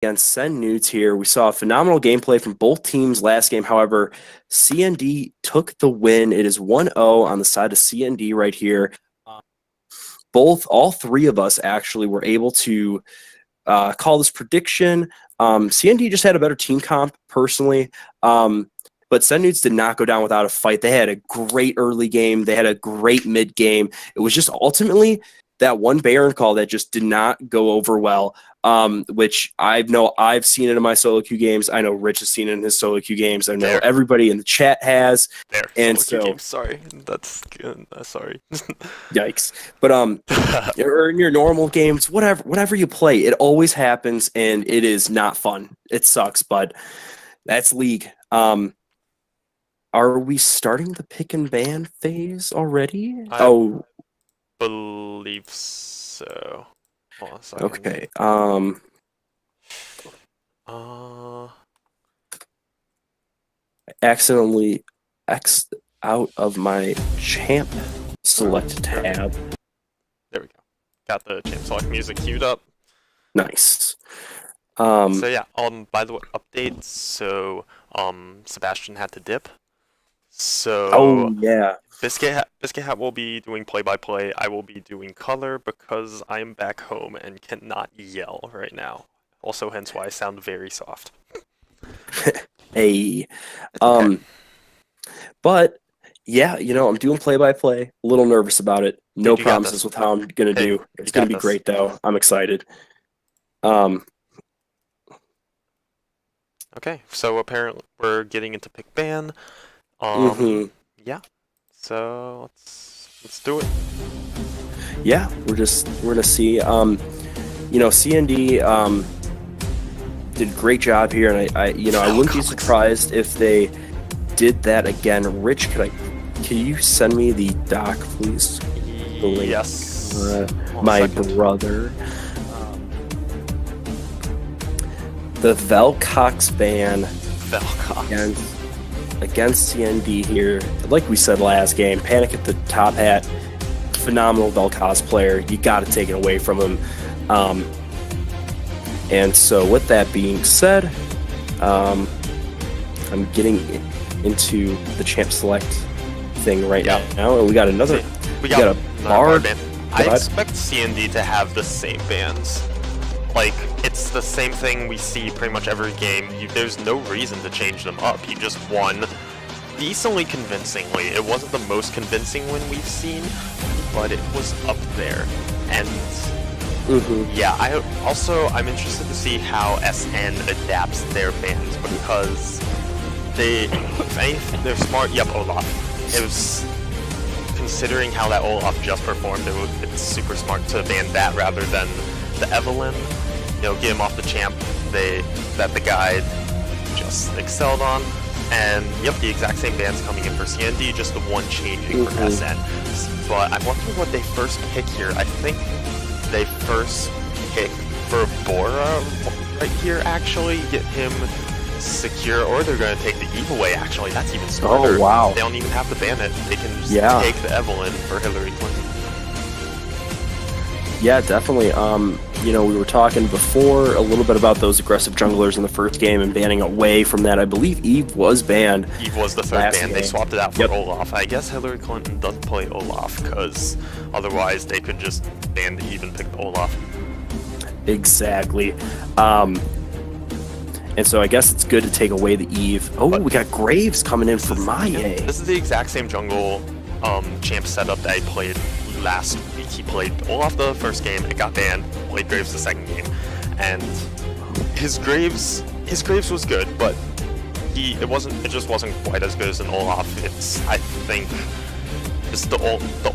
against Sen Newts here. We saw phenomenal gameplay from both teams last game. However, CND took the win. It is 1-0 on the side of CND right here. All three of us actually were able to call this prediction. CND just had a better team comp personally. But Sen Newts did not go down without a fight. They had a great early game. They had a great mid game. It was just ultimately that one Baron call that just did not go over well, which I've seen it in my solo queue games. I know Rich has seen it in his solo queue games. I know everybody in the chat has. And so, games, sorry, that's good. Sorry. Yikes! But or in your normal games, whatever you play, it always happens, and it is not fun. It sucks, but that's League. Are we starting the pick and ban phase already? I believe so. Hold on a second. Okay. I accidentally X'd out of my champ select tab. There we go. Got the champ select music queued up. Nice. So yeah, by the way, update. So Sebastian had to dip. So oh yeah. Biscuit Hat will be doing play-by-play. I will be doing color because I'm back home and cannot yell right now. Also, hence why I sound very soft. Hey. Okay. But yeah, I'm doing play-by-play. A little nervous about it. No promises with how I'm gonna do. It's gonna be great though. I'm excited. Okay, so apparently we're getting into pick ban. Yeah. So let's do it. Yeah, we're gonna see. CND did a great job here, and I wouldn't be surprised if they did that again. Rich, can you send me the doc, please? The link. Yes. My brother. The Velcox ban against CND here. Like we said last game, Panic at the top hat. Phenomenal Velcox player. You got to take it away from him. And so with that being said, I'm getting into the champ select thing right now, and we got another. We got a Bard. I expect CND to have the same bans. Like, it's the same thing we see pretty much every game. There's no reason to change them up. He just won decently convincingly. It wasn't the most convincing win we've seen, but it was up there. And yeah, I'm interested to see how SN adapts their bans, because they're smart. Yep, Olaf. It was, considering how that Olaf just performed, it's super smart to ban that rather than the Evelyn. Get him off the champ that the guy just excelled on. And yep, the exact same bans coming in for CND, just the one changing for SN. But I wonder what they first pick here. I think they first pick for Bora right here, actually, get him secure, or they're going to take the Eve away, actually. That's even smarter. Oh, wow. They don't even have to ban it. They can just take the Evelyn for Hillary Clinton. Yeah, definitely. We were talking before a little bit about those aggressive junglers in the first game and banning away from that. I believe Eve was banned. Eve was the third ban. They swapped it out for Olaf. I guess Hillary Clinton doesn't play Olaf, because otherwise they could just ban the Eve and pick the Olaf. Exactly. And so I guess it's good to take away the Eve. Oh, we got Graves coming in for Maye. This is the exact same jungle champ setup that I played last week. He played Olaf the first game, it got banned, played Graves the second game, and his Graves was good, but it just wasn't quite as good as an Olaf. I think it's the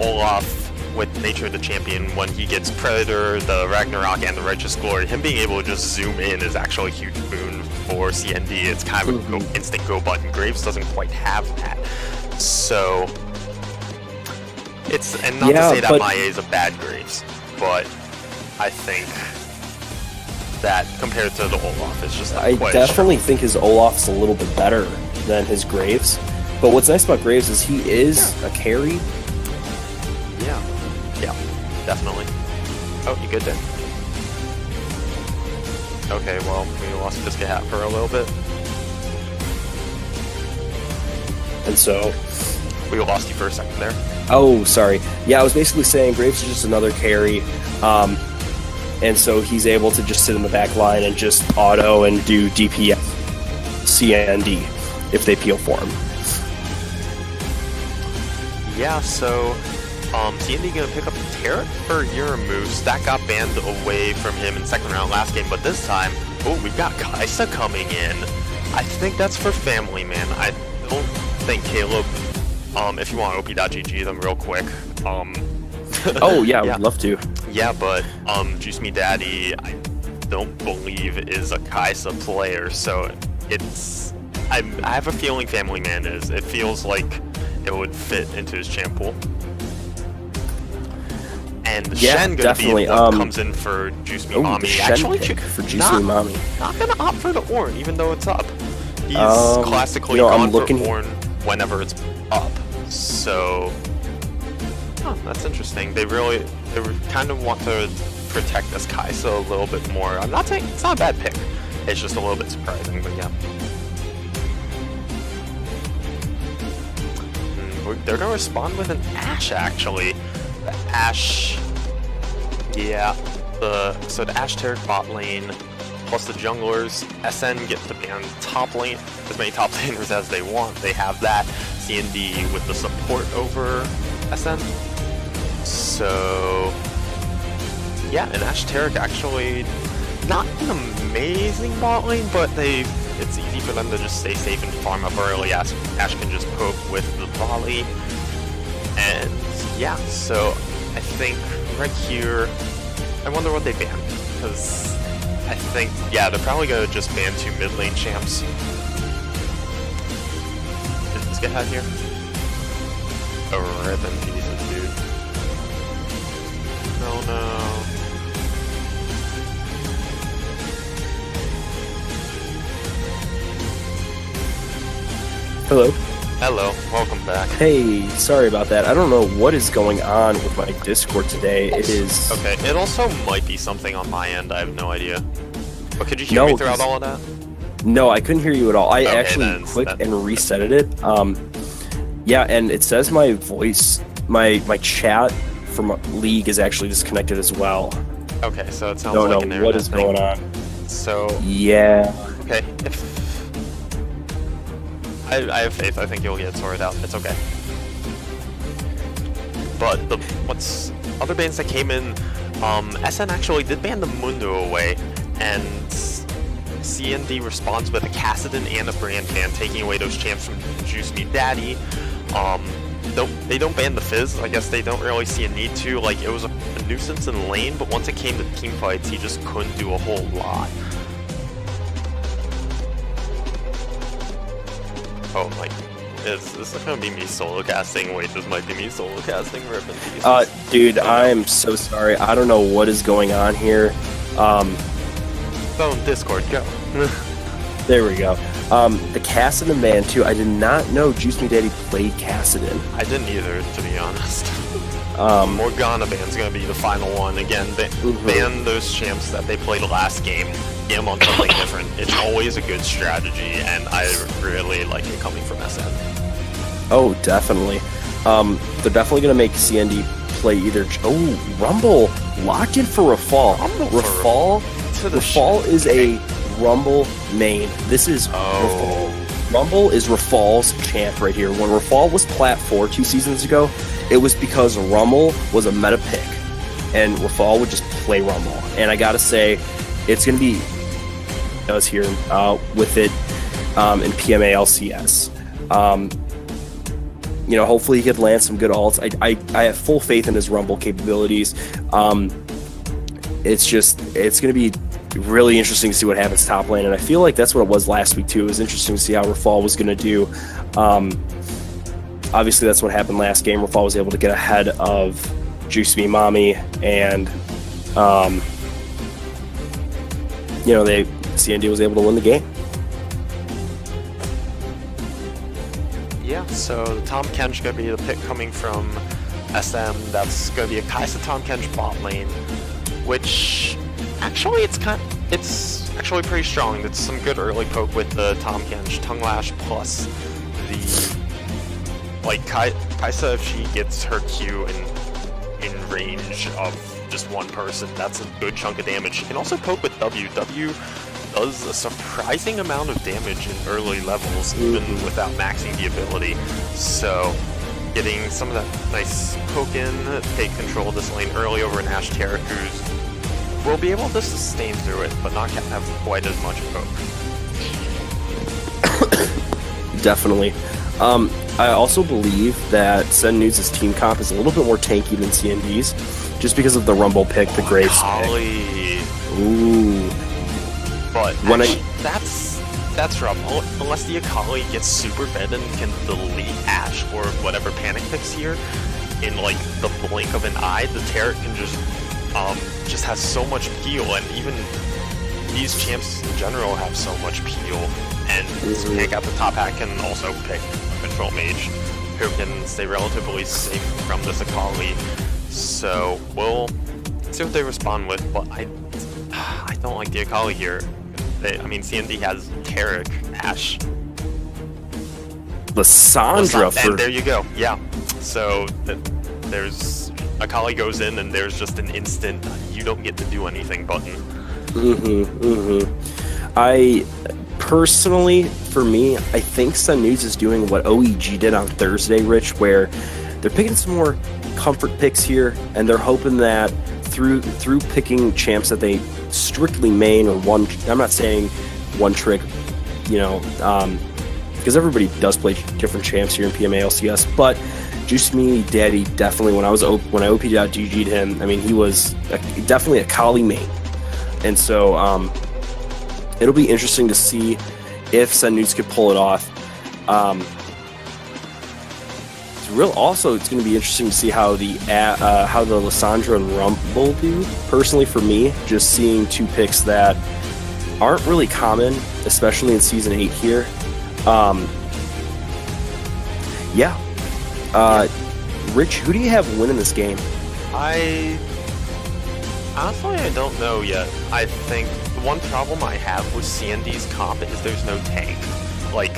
Olaf with Nature of the Champion. When he gets Predator, the Ragnarok, and the Righteous Glory, him being able to just zoom in is actually a huge boon for CND. It's kind of an instant go button. Graves doesn't quite have that. So and not to say that Maye is a bad Graves, but I think that compared to the Olaf, it's just not quite. I definitely think his Olaf's a little bit better than his Graves. But what's nice about Graves is he is a carry. Yeah, definitely. Oh, you good there? Okay, well, we lost Biscuit Hat for a little bit. And so, We lost you for a second there. oh, sorry. Yeah, I was basically saying Graves is just another carry. And so he's able to just sit in the back line and just auto and do DPS CND if they peel for him. Yeah, so CND gonna pick up Tarot for Uramoose. That got banned away from him in second round last game, but this time, oh, we've got Kaisa coming in. I think that's for Family Man. I don't think Caleb, if you want op.gg them real quick. Oh, yeah, I would love to. Yeah, but Juice Me Daddy, I don't believe is a Kaisa player, so it's... I have a feeling Family Man is. It feels like it would fit into his champ pool. And Yeah, Shen gonna definitely. be what comes in for Juice Me Oh, Mommy. the Shen Actually, pick for Juice Me Mommy. not gonna opt for the Ornn, even though it's up. He's classically I'm gone looking... for Ornn whenever it's up. So, oh, that's interesting. They kind of want to protect this Kaisa a little bit more. I'm not saying it's not a bad pick. It's just a little bit surprising, but yeah. They're gonna respond with an Ashe, actually. The Ashe, yeah. So the Ashe Taric bot lane plus the junglers. SN get to ban top lane, as many top laners as they want. They have that. CND with the support over SN. So yeah, and Ashe Taric actually not an amazing bot lane, but it's easy for them to just stay safe and farm up early. Ashe can just poke with the volley. And yeah, so I think right here, I wonder what they ban. Because I think, yeah, they're probably going to just ban 2 mid lane champs. Is this guy out here? A ribbon pieces, dude. Oh no. Hello. Hello, welcome back. Hey, sorry about that. I don't know what is going on with my Discord today. It is... Okay, it also might be something on my end, I have no idea. But could you hear me throughout all of that? No, I couldn't hear you at all. I actually then, clicked and resetted it. Yeah, and it says my voice, my chat from League is actually disconnected as well. Okay, so it sounds Don't like an know internet what is thing. going on. So, Yeah. okay, if... I have faith, I think you'll get it sorted out, it's okay. But what's other bans that came in, SN actually did ban the Mundo away, and CND responds with a Cassidon and a Brand ban, taking away those champs from Juice Me Daddy. They don't ban the Fizz. I guess they don't really see a need to. Like, it was a nuisance in lane, but once it came to team fights, he just couldn't do a whole lot. Oh my, is this gonna be me solo casting? Wait, this might be me solo casting Ribbon Pieces. Dude, I'm so sorry. I don't know what is going on here. Phone Discord, go. There we go. The Cassidon ban too. I did not know Juice Me Daddy played Cassidon. I didn't either, to be honest. Morgana ban's gonna be the final one. Again, ban those champs that they played last game. Get them on something different. It's always a good strategy, and I really like it coming from SN. Oh, definitely. They're definitely gonna make CND play either. Oh, Rumble locked in for Rafal. Rafal is a Rumble main. This is Rafal. Rumble is Rafal's champ right here. When Rafal was Plat 4 2 seasons ago, it was because Rumble was a meta pick, and Rafal would just play Rumble. And I gotta say, it's gonna be does here with it in PMA LCS. You know, hopefully he could land some good ults. I have full faith in his Rumble capabilities. It's going to be really interesting to see what happens top lane, and I feel like that's what it was last week too. It was interesting to see how Rafal was going to do. Obviously, that's what happened last game. Rafal was able to get ahead of Juice Me Mommy, and you know, CND was able to win the game. Yeah, so the Tom Kench going to be the pick coming from SM. That's going to be a Kaisa Tom Kench bot lane, which actually it's kind of... It's actually pretty strong. It's some good early poke with the Tom Kench Tongue Lash plus the Kaisa, if she gets her Q in range of just one person, that's a good chunk of damage. She can also poke with W. W does a surprising amount of damage in early levels, even without maxing the ability. So getting some of that nice poke in, take control of this lane early over an Ashe Terracruz. We'll be able to sustain through it, but not have quite as much poke. Definitely. I also believe that CNCND's team comp is a little bit more tanky than CND's, just because of the Rumble pick, the Graves pick. Ooh. But actually, that's rough. Unless the Akali gets super fed and can delete Ashe or whatever panic picks here in like the blink of an eye, the Terrat can just has so much peel, and even these champs in general have so much peel. And pick out the top hat can also pick a control mage who can stay relatively safe from this Akali. So we'll see what they respond with, but I don't like the Akali here. I mean, CND has Tarek, Ashe, Lissandra, and there you go. Yeah. So there's Akali goes in, and there's just an instant you don't get to do anything button. I personally, for me, I think CNCND is doing what OEG did on Thursday, Rich, where they're picking some more comfort picks here, and they're hoping that through picking champs that they strictly main or one, I'm not saying one trick, because everybody does play different champs here in PMA LCS, but Juice Me Daddy definitely, when I OP.GG'd him, I mean, he was definitely a Kali main. And so it'll be interesting to see if CNCND could pull it off. It's going to be interesting to see how the Lissandra and Rumble do. Personally, for me, just seeing two picks that aren't really common, especially in Season 8 here. Rich, who do you have winning this game? Honestly, I don't know yet. I think the one problem I have with CND's comp is there's no tank. Right.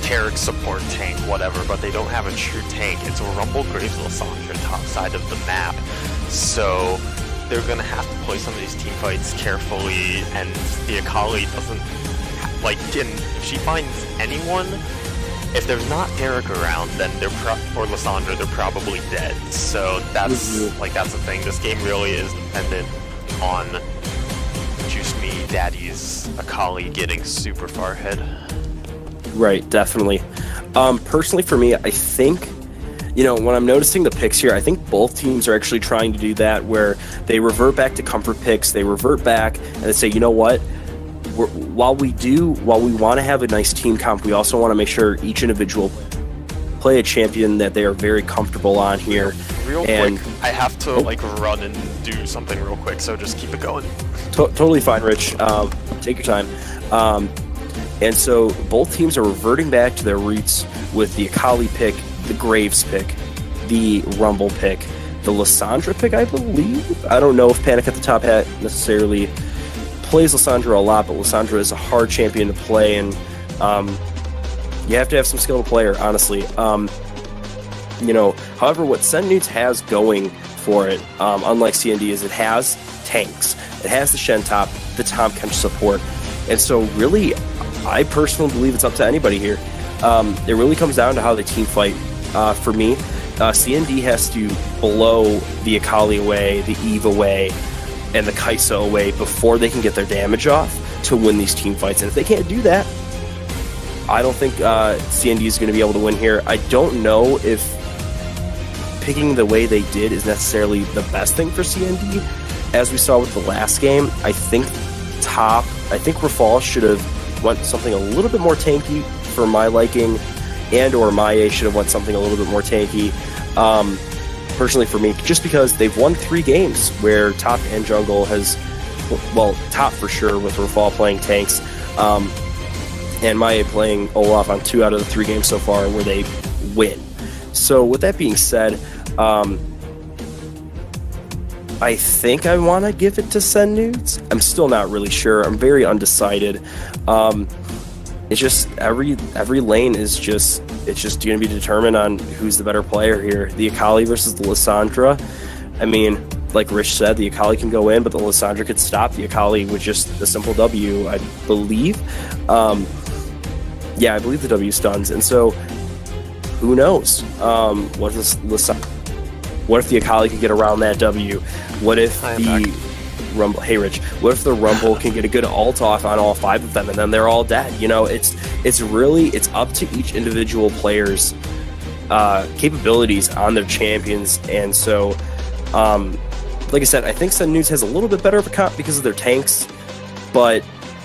Tarek support tank, whatever, but they don't have a true tank. It's a Rumble Graves Lissandra top side of the map. So they're going to have to play some of these team fights carefully, and the Akali doesn't, if she finds anyone, if there's not Derek around, then or Lissandra, they're probably dead. So that's that's the thing. This game really is dependent on Juice Me Daddy's Akali getting super far ahead. Right, definitely. Personally, for me, I think, when I'm noticing the picks here, I think both teams are actually trying to do that, where they revert back to comfort picks, they revert back, and they say, you know what? While we want to have a nice team comp, we also want to make sure each individual play a champion that they are very comfortable on here. Real quick, I have to run and do something real quick, so just keep it going. Totally fine, Rich. Take your time. And so both teams are reverting back to their roots with the Akali pick, the Graves pick, the Rumble pick, the Lissandra pick, I believe. I don't know if Panic at the Top Hat necessarily plays Lissandra a lot, but Lissandra is a hard champion to play, and you have to have some skill to play her, honestly. However, what CNCND has going for it, unlike CND, is it has tanks. It has the Shen top, the Tom Kench support, and so really, I personally believe it's up to anybody here. It really comes down to how they team fight. For me, CND has to blow the Akali away, the Eve away, and the Kaisa away before they can get their damage off to win these team fights. And if they can't do that, I don't think CND is going to be able to win here. I don't know if picking the way they did is necessarily the best thing for CND. As we saw with the last game, I think Rafal should have went something a little bit more tanky for my liking, and or Maie should have went something a little bit more tanky. Personally for me, just because they've won 3 games where top and jungle has, top for sure with Rafal playing tanks, and Maie playing Olaf on 2 out of the 3 games so far where they win. So with that being said, I think I want to give it to Send Nudes. I'm still not really sure. I'm very undecided. Um, it's just every lane is just it's just going to be determined on who's the better player here. The Akali versus the Lissandra. I mean, like Rich said, the Akali can go in, but the Lissandra could stop the Akali with just a simple W, I believe. Yeah, I believe the W stuns, and so who knows? What if the Akali could get around that W? What if the Rumble? Hey, Rich. What if the Rumble can get a good ult off on all 5 of them, and then they're all dead? You know, it's up to each individual player's capabilities on their champions, and so, like I said, I think Sun News has a little bit better of a comp because of their tanks, but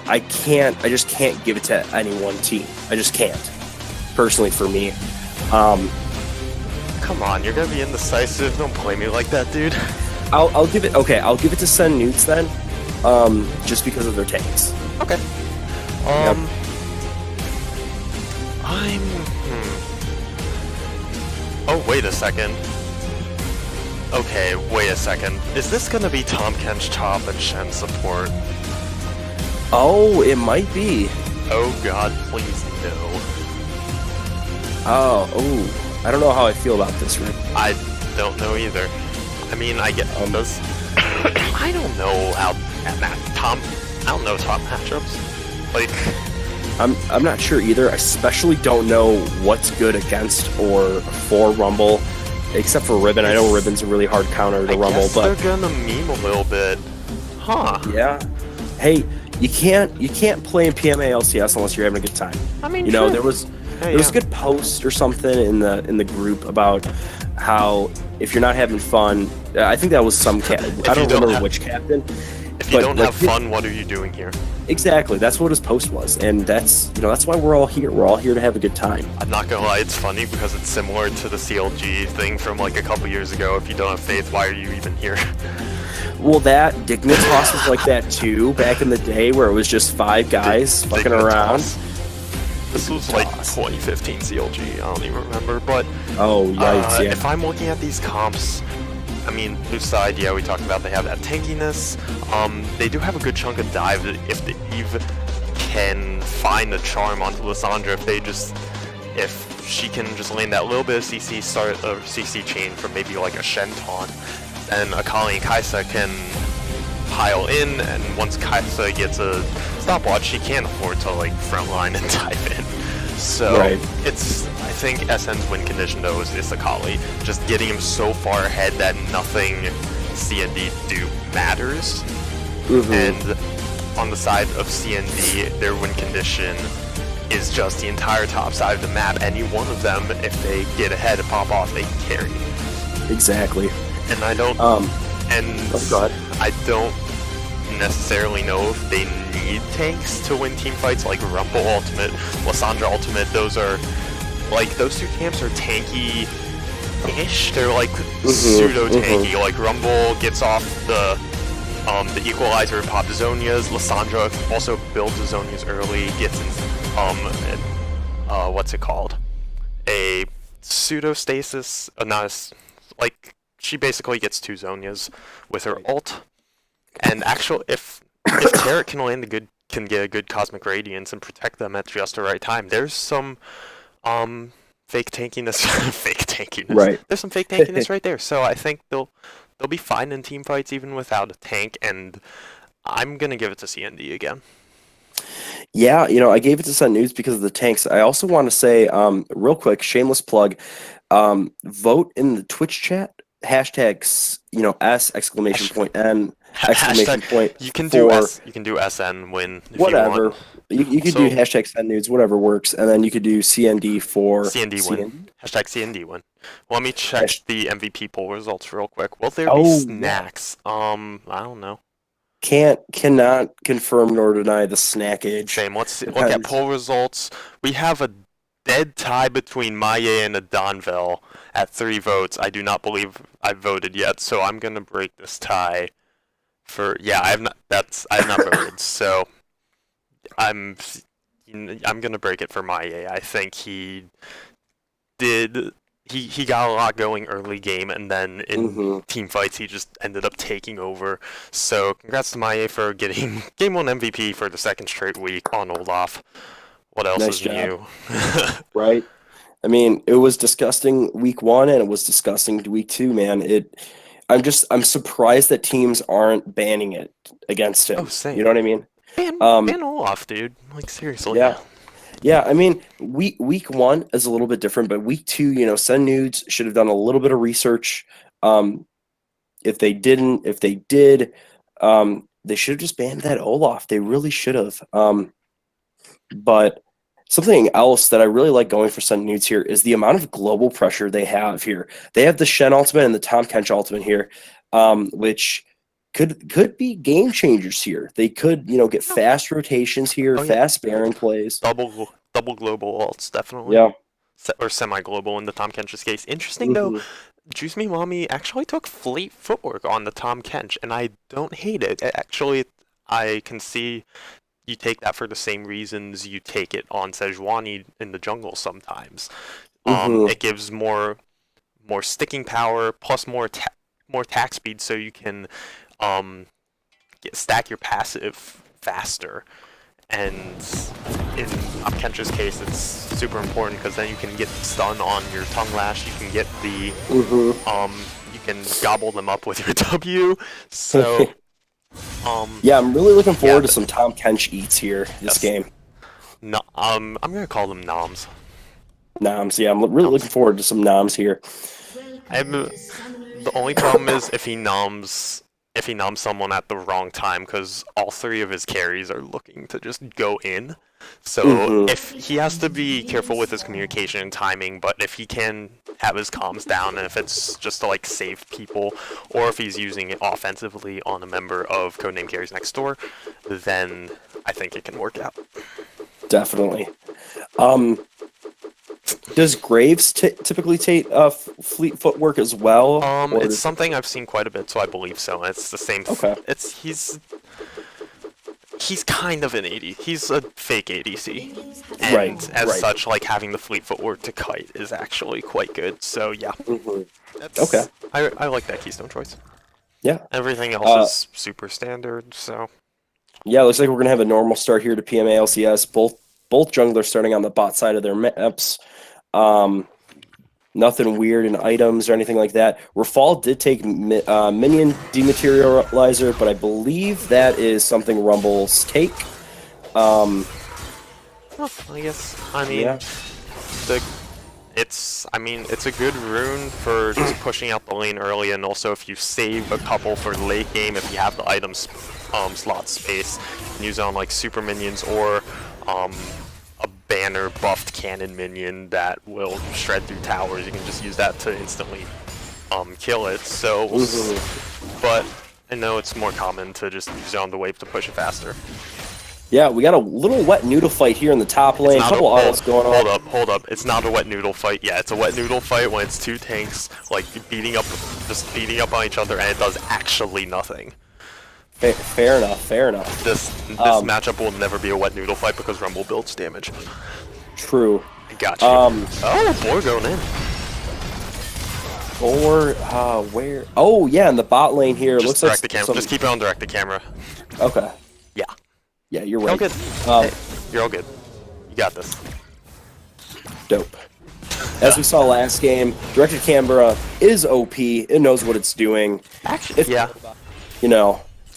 I just can't give it to any one team. I just can't, personally, for me. Come on, you're gonna be indecisive. Don't play me like that, dude. I'll give it to Sun Newts then, just because of their tanks. Okay. Yep. Oh, wait a second. Okay, wait a second. Is this gonna be Tom Kench top and Shen support? Oh, it might be. Oh god, please no. Oh, I don't know how I feel about this, Rick. I don't know either. I mean, I get those. I don't know how Tom. I don't know top matchups. Like, I'm not sure either. I especially don't know what's good against or for Rumble, except for Ribbon. I know Ribbon's a really hard counter to Rumble, guess but they're gonna meme a little bit, huh? Yeah. Hey, you can't play in PMA LCS unless you're having a good time. I mean, you know, sure. there was a good post or something in the group about how if you're not having fun, I think that was some I don't remember which captain. If you don't have fun, what are you doing here? Exactly, that's what his post was, and that's why we're all here. We're all here to have a good time. I'm not gonna lie, it's funny because it's similar to the CLG thing from like a couple years ago. If you don't have faith, why are you even here? Well, that Dignitas was like that too back in the day, where it was just 5 guys fucking around. This was like 2015 CLG. I don't even remember, but oh yikes! Yeah. If I'm looking at these comps, I mean, blue side, yeah, we talked about they have that tankiness. They do have a good chunk of dive if the Eve can find the charm onto Lissandra. If she can just lane that little bit of CC CC chain from maybe like a Shen taunt, then Akali and Kaisa can pile in, and once Kaisa gets a stopwatch, she can't afford to like frontline and dive in. So I think SN's win condition though is Akali, just getting him so far ahead that nothing CND do matters. And on the side of CND, their win condition is just the entire top side of the map. Any one of them, if they get ahead and pop off, they can carry. Exactly. And I don't. I don't necessarily know if they need tanks to win team fights like Rumble Ultimate, Lissandra Ultimate. Those two camps are tanky-ish. They're like pseudo-tanky. Like Rumble gets off the equalizer and pop Zonias. Lissandra also builds the Zonias early, gets in what's it called? A pseudo-stasis, she basically gets 2 Zonias with her ult. And if Carrot can get a good Cosmic Radiance and protect them at just the right time, there's some fake tankiness. Right. There's some fake tankiness right there. So I think they'll be fine in team fights even without a tank, and I'm gonna give it to CND again. Yeah, I gave it to Sun News because of the tanks. I also want to say, real quick, shameless plug, vote in the Twitch chat, hashtags, S exclamation point N exclamation point. You can do SN win if whatever. You want. You could do hashtag Sun News, whatever works, and then you could do CND for CND win. Hashtag CND win. Well, let me check the MVP poll results real quick. Will there be snacks? I don't know. Cannot confirm nor deny the snackage. Same. Let's look at poll results. We have a dead tie between Maye and Adonvel at 3 votes. I do not believe I've voted yet, so I'm gonna break this tie. I have not voted, so I'm gonna break it for Maye. I think he did he got a lot going early game, and then in team fights he just ended up taking over. So congrats to Maie for getting Game 1 MVP for the second straight week on Olaf. What else Nice is job. new? Right? I mean, it was disgusting week 1 and it was disgusting week 2, man. I'm surprised that teams aren't banning it against him. Oh, same. You know what I mean? Ban Olaf, dude. Like, seriously. Yeah. Yeah, I mean, week 1 is a little bit different, but week 2, Send Nudes should have done a little bit of research. If they didn't, if they did, they should have just banned that Olaf. They really should have. But something else that I really like going for Send Nudes here is the amount of global pressure they have here. They have the Shen ultimate and the Tom Kench ultimate here, which could be game changers here. They could, get fast rotations here, fast Baron plays. Double global ults, definitely. Yeah. Or semi-global in the Tom Kench's case. Interesting, though, Juice Me Mommy actually took Fleet Footwork on the Tom Kench, and I don't hate it. Actually, I can see you take that for the same reasons you take it on Sejuani in the jungle sometimes. It gives more sticking power, plus more attack speed, so you can stack your passive faster. And in Kentra's case, it's super important because then you can get stun on your tongue lash. You can get the you can gobble them up with your W. So yeah, I'm really looking forward to some Tom Kench eats here this game. No, I'm gonna call them noms. Noms, yeah, I'm really looking forward to some noms here. The only problem is if he noms someone at the wrong time, because all 3 of his carries are looking to just go in. So if he has to be careful with his communication and timing, but if he can have his comms down, and if it's just to like save people, or if he's using it offensively on a member of Codename Carries Next Door, then I think it can work out. Definitely. Does Graves typically take Fleet Footwork as well? It's something I've seen quite a bit, so I believe so. It's the same. Okay. He's kind of an AD. He's a fake ADC, and such, like having the Fleet Footwork to kite is actually quite good. So yeah. Okay. I like that Keystone choice. Yeah. Everything else is super standard. So. Yeah, looks like we're gonna have a normal start here to PMA LCS. Both junglers starting on the bot side of their maps. Nothing weird in items or anything like that. Rafal did take Minion Dematerializer, but I believe that is something Rumble's take. I guess. I mean, yeah. It's a good rune for just pushing out the lane early, and also if you save a couple for late game, if you have the items slot space, you can use it on like super minions or a banner buffed cannon minion that will shred through towers. You can just use that to instantly kill it. So, but I know it's more common to just use it on the wave to push it faster. Yeah, we got a little wet noodle fight here in the top lane. A couple autos going on. Hold up. It's not a wet noodle fight. Yeah, it's a wet noodle fight when it's 2 tanks like beating up on each other, and it does actually nothing. Fair enough. This matchup will never be a wet noodle fight because Rumble builds damage. True. I got you. Oh, Boar going in. Or where? Oh yeah, in the bot lane here. Just looks direct like the camera. Just keep it on direct the camera. Okay. Yeah. Yeah, you're You're right. all good. Hey, you're all good. You got this. Dope. As we saw last game, directed camera is OP. It knows what it's doing. Actually, yeah.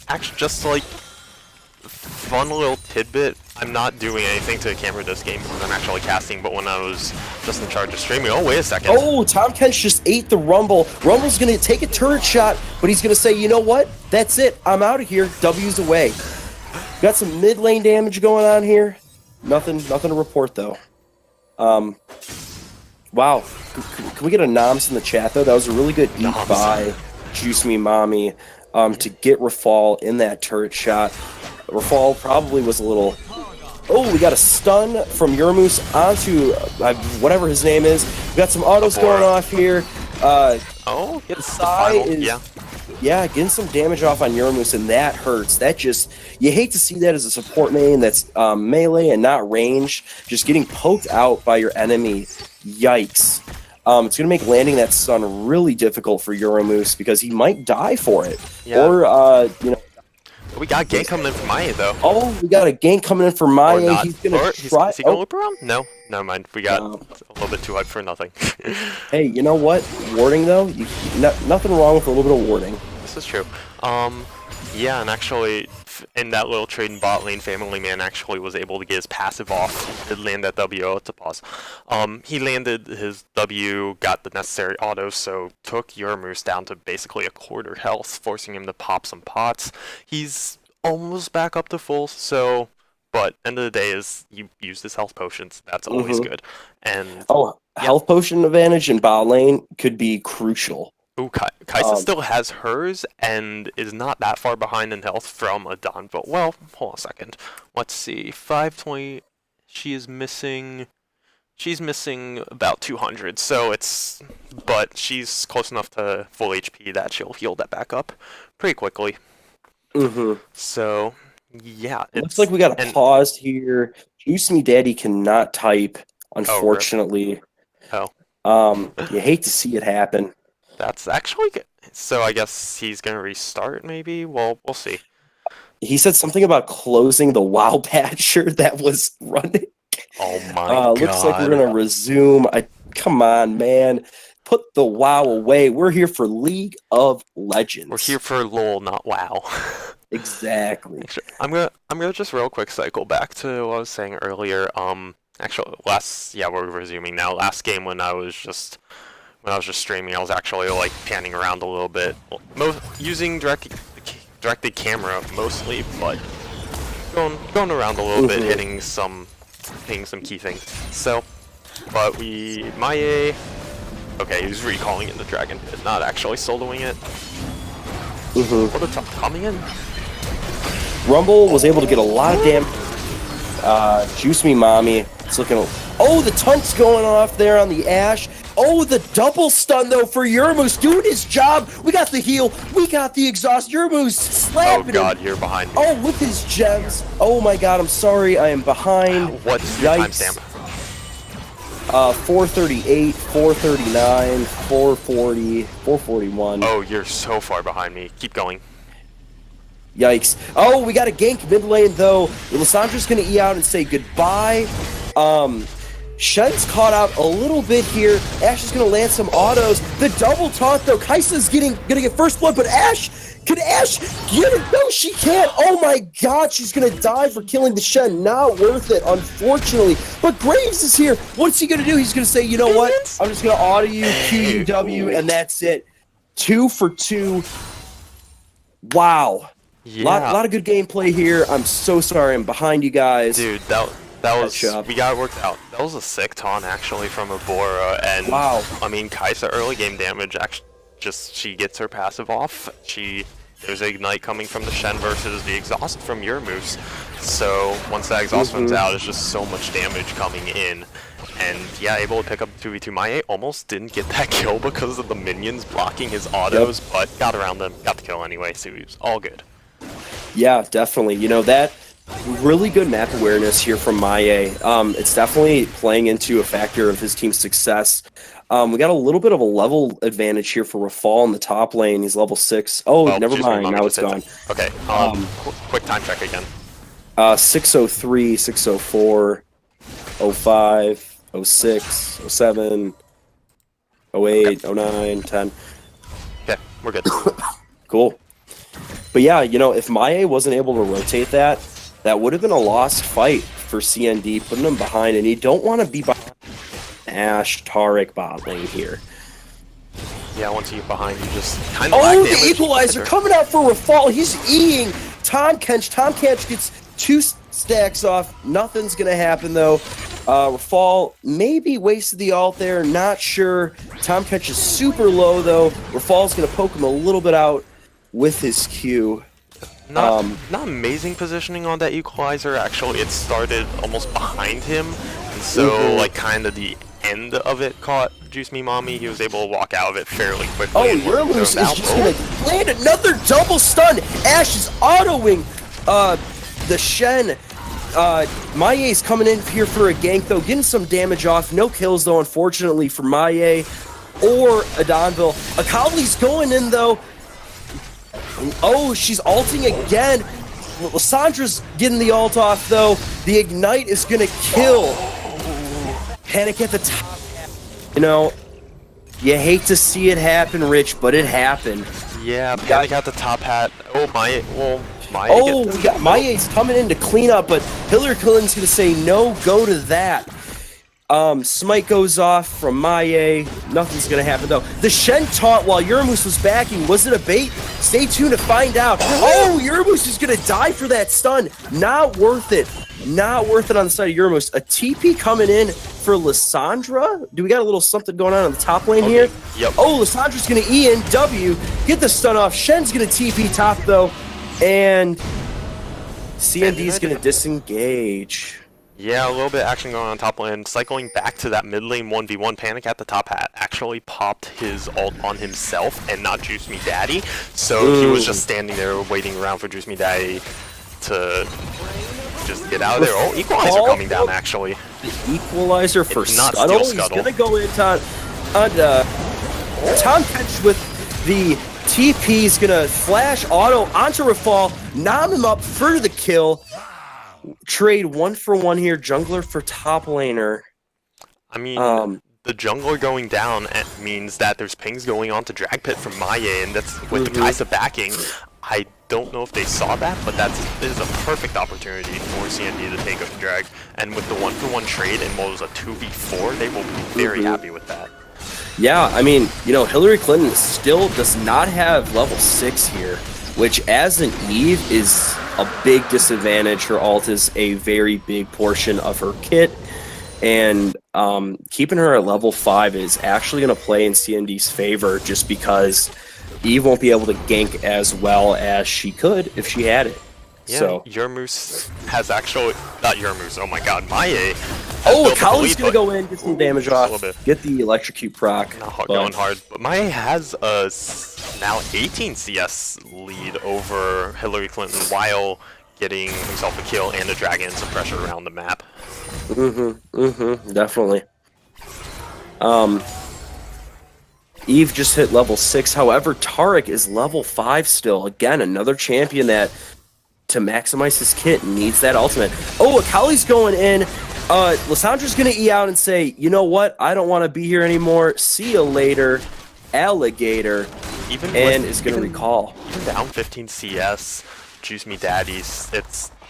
Actually, just like fun little tidbit. I'm not doing anything to the camera this game because I'm actually casting, but when I was just in charge of streaming, oh, wait a second. Oh, Tom Kench just ate the Rumble. Rumble's going to take a turret shot, but he's going to say, you know what? That's it. I'm out of here. W's away. Got some mid lane damage going on here. Nothing to report, though. Wow. Can we get a noms in the chat, though? That was a really good eat by Juice Me Mommy to get Rafal in that turret shot. Rafal probably was a little... Oh, we got a stun from Yurmus onto whatever his name is. We got some autos going off here. Oh, the side is... Yeah, getting some damage off on Yurmus, and that hurts. That just... You hate to see that as a support main that's melee and not range. Just getting poked out by your enemy. Yikes. It's going to make landing that stun really difficult for Euromoose because he might die for it. Yeah. Or, We got gank coming in from Maya, though. Oh, we got a gank coming in for Maya. He's going to try. Is he going to loop around? No, never mind. We got a little bit too hyped for nothing. Hey, you know what? Warding, though? Nothing wrong with a little bit of warding. This is true. Yeah, and actually, in that little trade in bot lane, Family Man actually was able to get his passive off to land that W. To pause. He landed his W, got the necessary auto, so took Euromoose down to basically a quarter health, forcing him to pop some pots. He's almost back up to full, so... But end of the day is you use his health potions. That's always good. And health potion advantage in bot lane could be crucial. Ooh, Kaisa still has hers and is not that far behind in health from a Donville. Well, hold on a second. Let's see. 520. She is missing. She's missing about 200. So it's. But she's close enough to full HP that she'll heal that back up pretty quickly. So, yeah. Looks like we got a pause here. Juice Me Daddy cannot type, unfortunately. You hate to see it happen. That's actually good. So I guess he's going to restart, maybe? Well, we'll see. He said something about closing the WoW patcher that was running. Oh my god. Looks like we're going to resume. Come on, man. Put the WoW away. We're here for League of Legends. We're here for LOL, not WoW. Exactly. I'm gonna just real quick cycle back to what I was saying earlier. Actually, we're resuming now. Last game when I was just streaming, I was actually like panning around a little bit, using directed camera mostly, but going around a little bit, hitting some key things. So, but Maie, okay, he's recalling in the Dragon Pit, not actually soloing it. What a top coming in. Rumble was able to get a lot of damage. Juice Me Mommy. It's looking. Oh, the taunt's going off there on the Ashe. Oh, the double stun, though, for Euromoose doing his job. We got the heal. We got the exhaust. Euromoose slapping him. Oh, God, you're behind me. Oh, with his gems. Oh, my God, I'm sorry. I am behind. What's your timestamp? 438, 439, 440, 441. Oh, you're so far behind me. Keep going. Yikes. Oh, we got a gank mid lane, though. Lissandra's going to E out and say goodbye. Shen's caught out a little bit here. Ashe is going to land some autos. The double taunt, though. Kaisa's going to get first blood, but Ashe, can Ashe get it? No, she can't. Oh my god, she's going to die for killing the Shen. Not worth it, unfortunately. But Graves is here. What's he going to do? He's going to say, you know what? I'm just going to auto you, QUW, and that's it. 2 for 2. Wow. Yeah. Lot of good gameplay here. I'm so sorry I'm behind you guys. Dude, that was, we got it worked out. That was a sick taunt, actually, from Abora, and, wow. I mean, Kaisa early game damage, actually, she gets her passive off. There's Ignite coming from the Shen versus the exhaust from Euromoose. So, once that exhaust comes out, it's just so much damage coming in. And, yeah, able to pick up 2v2. Maie almost didn't get that kill because of the minions blocking his autos, but got around them, got the kill anyway, so he was all good. Yeah, definitely. You know, that really good map awareness here from Maie. It's definitely playing into a factor of his team's success. We got a little bit of a level advantage here for Rafal in the top lane. He's level 6. Oh, well, never mind. Now it's gone. Okay. Quick time check again. 603, 604, 05, 06, 07, 08, 09, 10. Okay, we're good. Cool. But yeah, you know, if Maie wasn't able to rotate that, that would have been a lost fight for CND, putting them behind, and you don't want to be behind Ashe, Taric bot lane here. Yeah, once you get behind, you just kind of the equalizer coming out for Rafal. He's eating Tom Kench. Tom Kench gets 2 stacks off. Nothing's going to happen, though. Rafal maybe wasted the ult there. Not sure. Tom Kench is super low, though. Rafal's going to poke him a little bit out with his Q. Not amazing positioning on that equalizer, actually. It started almost behind him, and so like kind of the end of it caught Juice Me Mommy. He was able to walk out of it fairly quickly. Oh, Euromoose is just going to land another double stun. Ashe is autoing the Shen. Maie's coming in here for a gank, though, getting some damage off. No kills, though, unfortunately, for Maie or Adonville. Akali's going in, though. Oh, she's ulting again. Lissandra's getting the ult off, though. The Ignite is going to kill. Panic at the top. You know, you hate to see it happen, Rich, but it happened. Yeah, Panic at the top hat. Oh, Maie. Well, Maie. Oh, we got Maie's coming in to clean up, but Hillary Clinton's going to say no go to that. Smite goes off from Maie. Nothing's going to happen, though. The Shen taunt while Yurmus was backing. Was it a bait? Stay tuned to find out. Oh, Yurmus is going to die for that stun. Not worth it. Not worth it on the side of Yurmus. A TP coming in for Lissandra. Do we got a little something going on the top lane here? Yep. Oh, Lissandra's going to E in W. Get the stun off. Shen's going to TP top, though. And CND's going to disengage. Yeah, a little bit of action going on top lane. Cycling back to that mid lane 1v1. Panic at the top hat actually popped his ult on himself and not Juice Me Daddy. So he was just standing there waiting around for Juice Me Daddy to just get out of there. Oh, Equalizer coming down actually. The Equalizer for Scuttle. He's going to go in on Tom Ketch with the TP. He's going to flash auto onto Rafal, nom him up for the kill. Trade 1-for-1 here, jungler for top laner. I mean, the jungler going down means that there's pings going on to Drag Pit from Maie, and that's with the Kai'Sa backing. I don't know if they saw that, but that is a perfect opportunity for CND to take up the drag. And with the 1-for-1 trade and what was a 2v4, they will be very happy with that. Yeah, I mean, you know, Hillary Clinton still does not have level 6 here, which as an Eve is a big disadvantage. Her ult is a very big portion of her kit, and keeping her at level 5 is actually going to play in CND's favor just because Eve won't be able to gank as well as she could if she had it. Yeah, so Yurmus has actually, not Yurmus, oh my god, Maie. Oh, Kali's going to go in, get some damage off, get the electrocute proc. Going hard, but Maie has a now 18 CS lead over Hillary Clinton while getting himself a kill and a dragon and some pressure around the map. Definitely. Eve just hit level 6. However, Tariq is level 5 still. Again, another champion that, to maximize his kit, needs that ultimate. Oh, Akali's going in. Lissandra's going to E out and say, you know what? I don't want to be here anymore. See you later, alligator. And is going to recall. Even down 15 CS, Juice Me Daddies,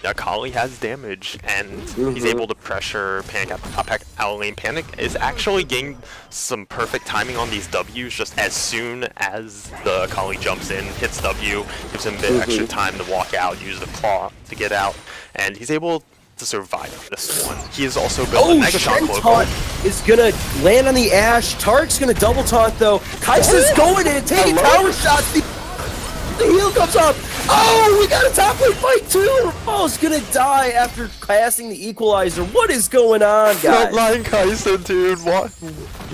Akali has damage, and he's able to pressure Panic at the top out lane. Panic is actually getting some perfect timing on these Ws just as soon as the Akali jumps in, hits W, gives him a bit extra time to walk out, use the claw to get out, and he's able to survive this one. He is also built a Mega Shot taunt is gonna land on the Ashe. Tariq's gonna double taunt though. Kai'Sa's going in, taking tower shots. The heal comes up. Oh, we got a top lane fight too. Rafal's gonna die after passing the Equalizer. What is going on, guys? Frontline Kai'Sa, dude. What?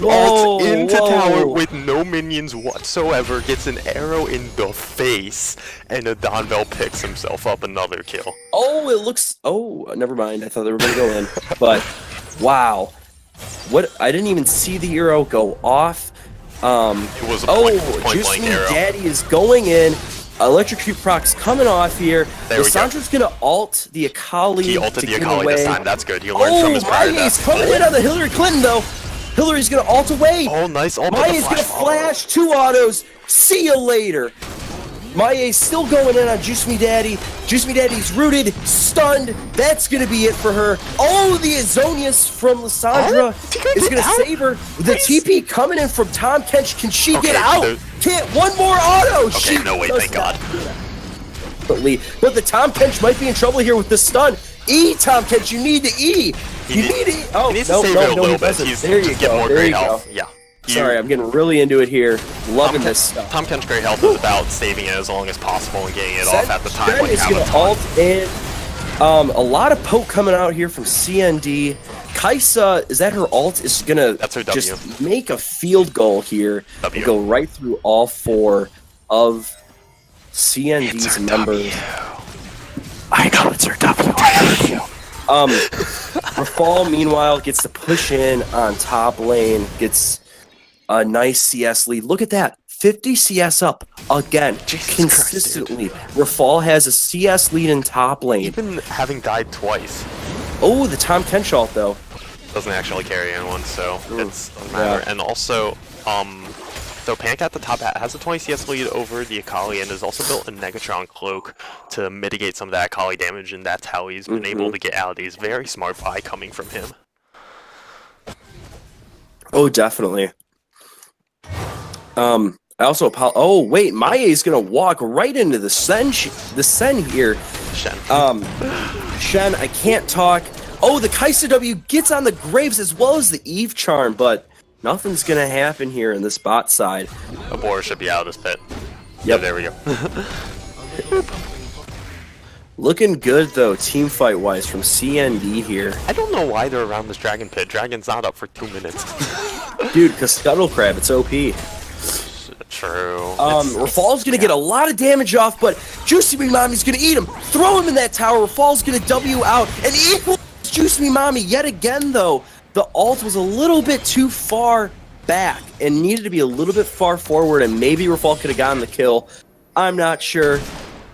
Ult into tower with no minions whatsoever. Gets an arrow in the face, and Adonville picks himself up another kill. Oh, it looks. Oh, never mind. I thought they were gonna go in, but wow. What? I didn't even see the arrow go off. It was a point blank arrow. Daddy is going in. Electrocute proc's coming off here. Lissandra's gonna ult the Akali. He ulted the Akali this time. That's good. He learned from his prior death. He's coming in on the Hillary Clinton though. Hillary's gonna ult away. Oh, nice ult. Maia's gonna flash 2 autos. See you later. Maia's still going in on Juice Me Daddy. Juice Me Daddy's rooted, stunned. That's gonna be it for her. Oh, the Azonius from Lissandra is gonna save her. The TP coming in from Tom Kench. Can she get out? Can't. One more auto. Okay, no way, thank God. But the Tom Kench might be in trouble here with the stun. E, Tom Kench, you need to E. You need to E. Oh, he needs to save it a little bit. There you go. There you go. Yeah. Sorry, I'm getting really into it here. Loving this stuff. Tom Kench's great health is about saving it as long as possible and getting it off at the time when you have a ult in. A lot of poke coming out here from CND. Kai'Sa, is that her ult? Is gonna just make a field goal here and go right through all 4 of CND's members. I know it's her W. I heard you. Rafal, meanwhile, gets to push in on top lane, gets a nice CS lead. Look at that. 50 CS up again, Jesus consistently. Rafal has a CS lead in top lane. Even having died twice. Oh, the Tom Kenshalt, though. Doesn't actually carry anyone, so it doesn't matter. Yeah. And also, so Panic at the top has a 20 CS lead over the Akali and has also built a Negatron cloak to mitigate some of that Akali damage, and that's how he's been able to get out of these. Very smart buy coming from him. Oh, definitely. I also oh wait, Maya is gonna walk right into the Sen here. Shen. Shen, I can't talk. Oh, the Kaisa W gets on the Graves as well as the Eve Charm, but nothing's gonna happen here in this bot side. Abora should be out of this pit. Yep, Yeah, there we go. Looking good though, team fight wise from CND here. I don't know why they're around this Dragon pit. Dragon's not up for 2 minutes. Dude, because Scuttle Crab, it's OP. True. Rafal's gonna get a lot of damage off, but Juicy Me Mommy's gonna eat him. Throw him in that tower. Rafal's gonna W out and equal Juicy Me Mommy yet again though. The ult was a little bit too far back and needed to be a little bit far forward, and maybe Rafal could have gotten the kill. I'm not sure,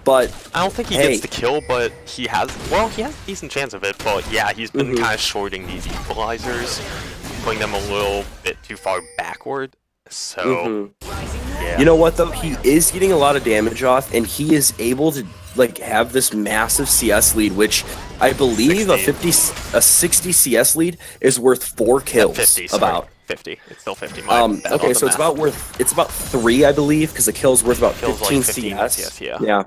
but I don't think he gets the kill, but he has a decent chance of it. But yeah, he's been kind of shorting these equalizers, putting them a little bit too far backward. So yeah. You know what though? He is getting a lot of damage off, and he is able to like have this massive CS lead, which I believe 60. a 60 CS lead is worth 4 kills. 50, about 50. It's still 50. Okay, so it's about 3, I believe, because the kill's worth about 15 like 15 CS. yeah.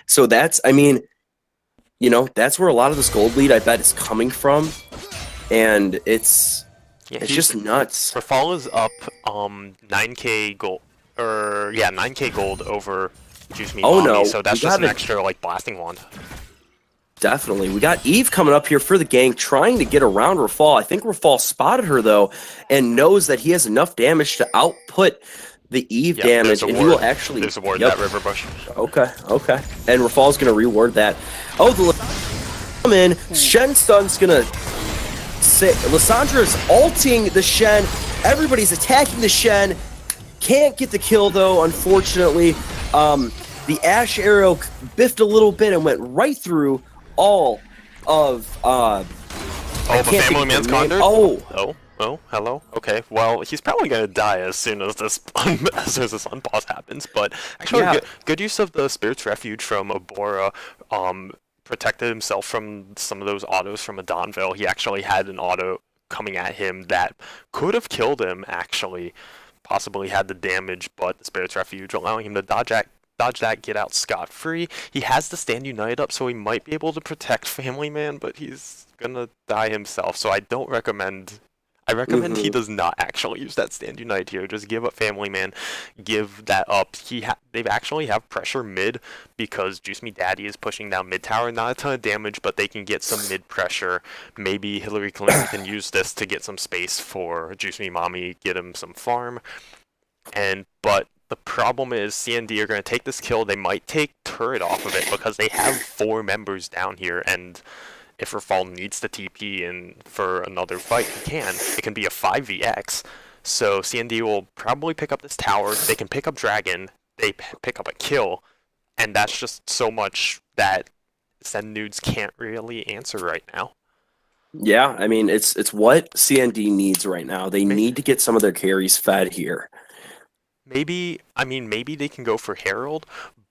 So that's, I mean, you know, that's where a lot of this gold lead I bet is coming from, and it's just nuts. Rafal is up 9k gold, 9k gold over Juice Me Mommy, no, so that's just an extra like blasting wand. Definitely. We got Eve coming up here for the gank, trying to get around Rafal. I think Rafal spotted her, though, and knows that he has enough damage to output the Eve damage, and he will actually... There's a ward in that river bush. Okay. And Rafal's going to reward that. Oh, the... Come in. Shen Stun's going to... Lyssandra's ulting the Shen. Everybody's attacking the Shen. Can't get the kill, though, unfortunately. The Ash arrow biffed a little bit and went right through all of the Family Man's Condor? Oh, hello. Okay, well, he's probably gonna die as soon as this unpause happens. But actually, good use of the Spirit's Refuge from Abora. Protected himself from some of those autos from Adonville. He actually had an auto coming at him that could have killed him. Actually, possibly had the damage, but the Spirit's Refuge allowing him to dodge that, get out scot-free. He has the Stand United up, so he might be able to protect Family Man, but he's gonna die himself, so I don't recommend... I recommend he does not actually use that Stand United here. Just give up Family Man, give that up. They actually have pressure mid because Juice Me Daddy is pushing down mid tower. Not a ton of damage, but they can get some mid pressure. Maybe Hillary Clinton can use this to get some space for Juice Me Mommy, get him some farm. But the problem is CND are going to take this kill. They might take turret off of it because they have 4 members down here, and if Rafal needs to TP in for another fight, he can. It can be a 5vx. So CND will probably pick up this tower. They can pick up Dragon. They pick up a kill. And that's just so much that Sen Nudes can't really answer right now. Yeah, I mean, it's what CND needs right now. They need to get some of their carries fed here. Maybe they can go for Herald,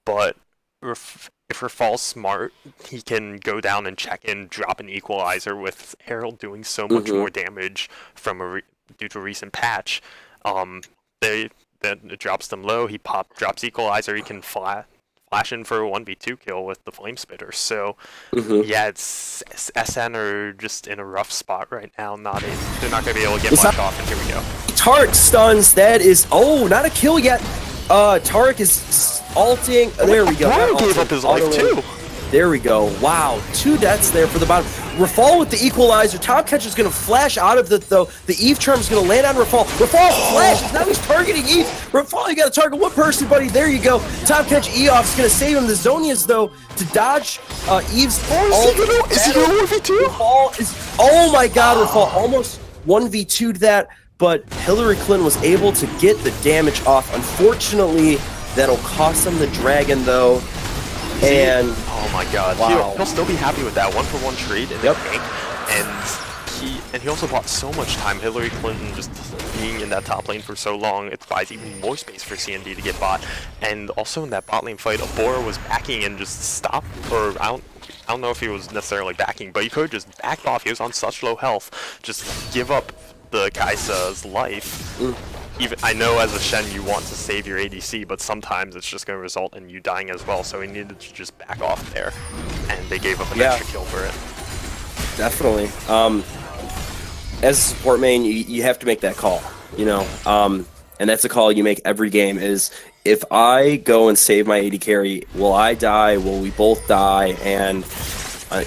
but if Rafal's smart, he can go down and check and drop an equalizer with Herald doing so much more damage from due to a recent patch. Then it drops them low. He drops equalizer. He can flash in for a 1v2 kill with the Flame Spitter. So yeah, it's SN are just in a rough spot right now. They're not gonna be able to get much off. And here we go. Tarek stuns. That is not a kill yet. Tarek is ulting. There we go. Tarek gave up his life too. There we go. Wow, 2 deaths there for the bottom. Rafal with the equalizer. Tom Kench is going to flash out of the Eve charm is going to land on Rafal. Rafal flashes. Now he's targeting Eve. Rafal, you got to target one person, buddy. There you go. Tom Kench E-off is going to save him. The Zonias, though, to dodge Eve's. Is he going to 1v2? Rafal is. Oh my God, Rafal almost 1v2'd that, but Hillary Clinton was able to get the damage off. Unfortunately, that'll cost him the dragon, though. And oh my God, wow. he'll still be happy with that 1-for-1 trade in the gank, and he also bought so much time. Hillary Clinton just being in that top lane for so long, it buys even more space for CND to get bot. And also in that bot lane fight, Abora was backing and just stopped, or I don't know if he was necessarily backing, but he could have just backed off. He was on such low health, just give up the Kai'Sa's life. Even I know as a Shen you want to save your ADC, but sometimes it's just going to result in you dying as well, so he needed to just back off there, and they gave up an extra kill for it. Definitely. As a support main, you have to make that call, you know, and that's a call you make every game is, if I go and save my AD carry, will I die? Will we both die? And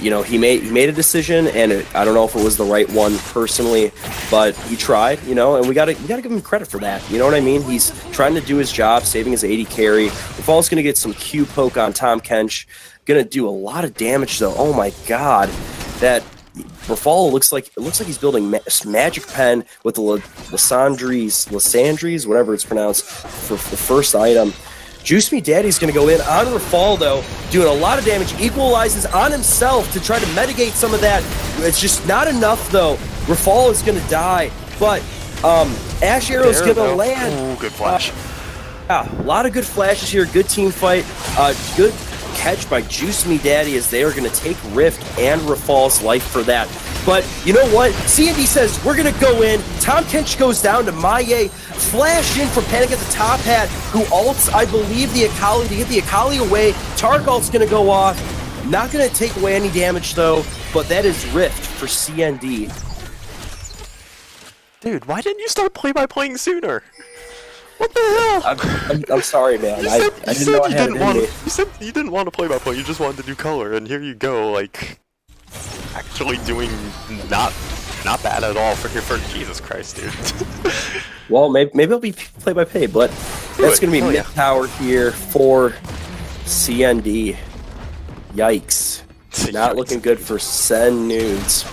you know, he made a decision, and I don't know if it was the right one personally, but he tried, you know, and we gotta give him credit for that. You know what I mean? He's trying to do his job, saving his AD carry. Rafal's gonna get some Q poke on Tom Kench, gonna do a lot of damage though. Oh my God, that Rafal looks like he's building magic pen with the Lysandres, whatever it's pronounced, for the first item. Juice Me Daddy's going to go in on Rafal, though, doing a lot of damage, equalizes on himself to try to mitigate some of that. It's just not enough, though. Rafal is going to die, but Ash Arrow's going to land. Ooh, good flash. Yeah, a lot of good flashes here, good team fight, good catch by Juice Me Daddy as they are going to take Rift and Rafal's life for that. But you know what? CND says we're going to go in. Tom Kench goes down to Maye. Flash in from Panic at the Top Hat, who ults, I believe, the Akali to get the Akali away. Tark ult's going to go off. Not going to take away any damage, though, but that is Rift for CND. Dude, why didn't you start play-by-playing sooner? What the hell? I'm sorry, man. I didn't know I had it in me. You said you didn't want to play-by-play, you just wanted to do color, and here you go, like, actually doing not bad at all for your first. Jesus Christ, dude. Well, maybe I'll be play-by-play, but that's going to be mid tower here for CND. Yikes. Not looking good for Sen Nudes.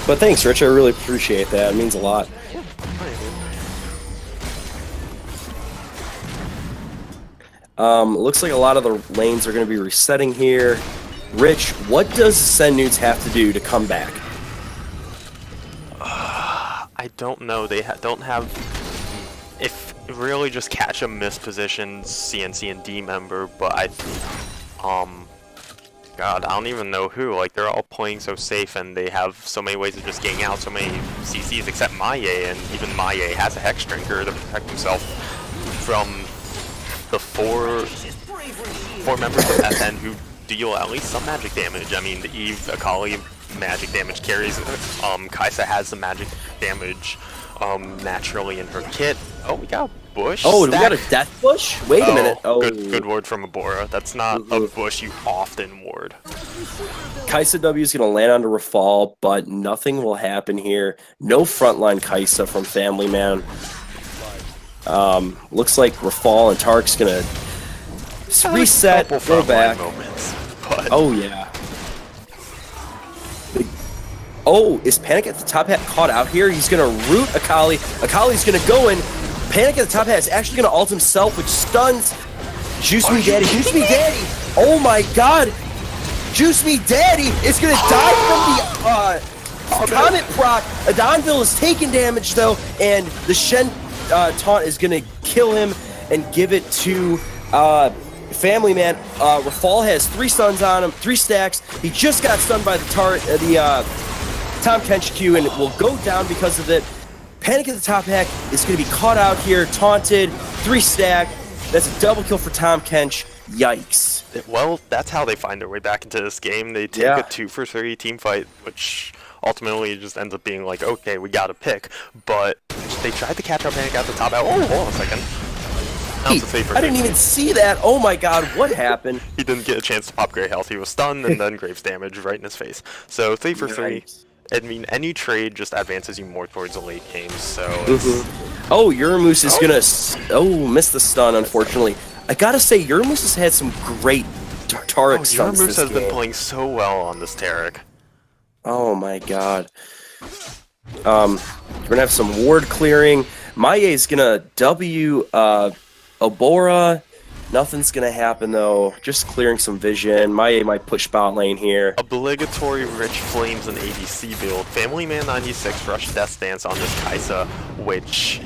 But thanks, Rich. I really appreciate that. It means a lot. Looks like a lot of the lanes are going to be resetting here. Rich, what does Sen Nudes have to do to come back? I don't know. They don't have... If really just catch a mispositioned CNCND member, but God, I don't even know who. Like, they're all playing so safe, and they have so many ways of just getting out, so many CCs, except Maye, and even Maye has a Hex Drinker to protect himself from the four members of FN who deal at least some magic damage. I mean, the Eve, Akali, magic damage carries. Kai'Sa has the magic damage naturally in her kit. Oh, we got a bush. Oh, we got a death bush? Wait a minute. Oh, good ward from Abora. That's not a bush you often ward. Kai'Sa W is going to land onto Rafal, but nothing will happen here. No frontline Kai'Sa from Family Man. Looks like Rafal and Tark's going to reset, go back. Moments, but... Oh, yeah. Oh, is Panic at the Top Hat caught out here? He's going to root Akali. Akali's going to go in. Panic at the Top Hat is actually going to ult himself, which stuns Juice Me Daddy. Juice Me Daddy! Oh my God! Juice Me Daddy is going to die from the Comet proc. Adonville is taking damage, though, and the Shen taunt is going to kill him and give it to Family Man. Rafal has 3 stuns on him, 3 stacks. He just got stunned by the Tom Kench Q, and it will go down because of it. Panic at the Top Hat is going to be caught out here, taunted, 3 stack. That's a double kill for Tom Kench. Yikes. Well, that's how they find their way back into this game. They take a 2-for-3 team fight, which ultimately just ends up being like, okay, we got to pick. But they tried to catch up Panic at the Top Hat. Oh, hold on a second. Now it's a 3 for I didn't 3. even see that. Oh my god, what happened? He didn't get a chance to pop Grey Health. He was stunned and then Graves damage right in his face. So 3 for 3. Yikes. I mean, any trade just advances you more towards the late game, so it's... Oh, Uramoose is gonna miss the stun, unfortunately. I gotta say, Uramoose has had some great Taric stuns Uramoose this has been game. playing so well on this Taric. Oh my god. We're gonna have some ward clearing. Maie's gonna W Obora. Nothing's gonna happen though. Just clearing some vision. Maie might push bot lane here. Obligatory Rich Flames and ADC build. Family Man 96 Rush Death Stance on this Kaisa, which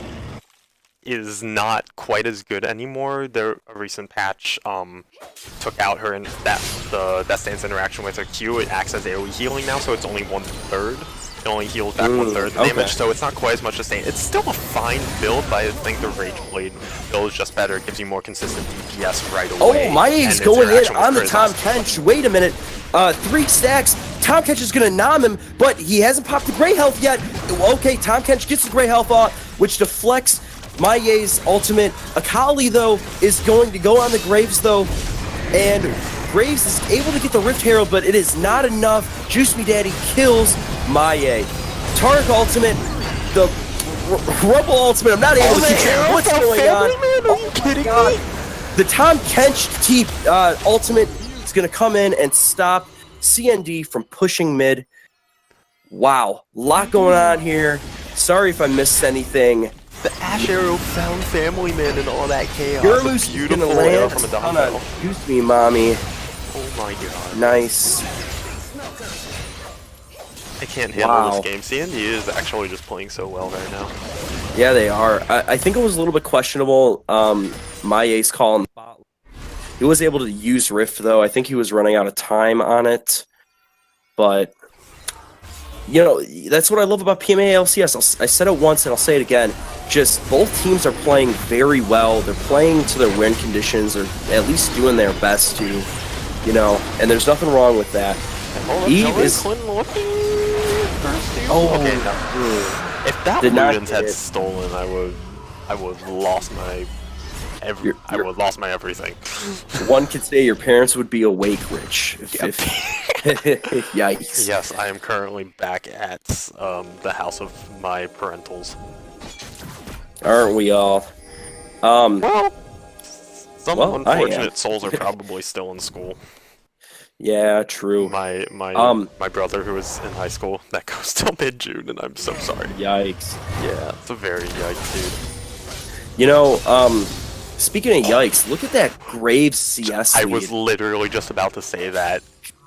is not quite as good anymore. A recent patch took out her and the Death Stance interaction with her Q. It acts as AoE healing now, so it's only 1/3. It only heals back 1/3 the damage, so it's not quite as much sustain. It's still a fine build, but I think the Rage Blade build is just better. It gives you more consistent DPS right away. Oh, Maie's going in on the Tom Kench. Wait a minute. 3 stacks. Tom Kench is going to nom him, but he hasn't popped the Grey Health yet. Okay, Tom Kench gets the Grey Health off, which deflects Maie's ultimate. Akali, though, is going to go on the Graves, though, and Graves is able to get the Rift Herald, but it is not enough. Juice Me Daddy kills Maie. Taric ultimate, the Rumble ultimate. I'm not able to keep track. What's going on? Are you kidding me? The Tom Kench ultimate is going to come in and stop CND from pushing mid. Wow, lot going on here. Sorry if I missed anything. The Ash Arrow found Family Man and all that chaos. Uramoose is going to land from a on a Use Me Mommy. Oh my god. Nice. I can't handle this game. CND is actually just playing so well right now. Yeah, they are. I think it was a little bit questionable. My ace call in the bot. He was able to use Rift, though. I think he was running out of time on it. But, you know, that's what I love about PMA LCS. I said it once and I'll say it again. Just both teams are playing very well. They're playing to their win conditions, or at least doing their best to, you know, and there's nothing wrong with that. Eve is... Oh, okay, no. If that Ludens had stolen, I would have lost my everything. One could say your parents would be awake, Rich. Yikes. Yes, I am currently back at the house of my parentals. Aren't we all? Well, some unfortunate souls are probably still in school. Yeah, true. My brother, who is in high school, that goes till mid-June, and I'm so sorry. Yikes. Yeah, it's a very yikes, dude. You know, speaking of yikes, look at that Graves CS I lead. was literally just about to say that.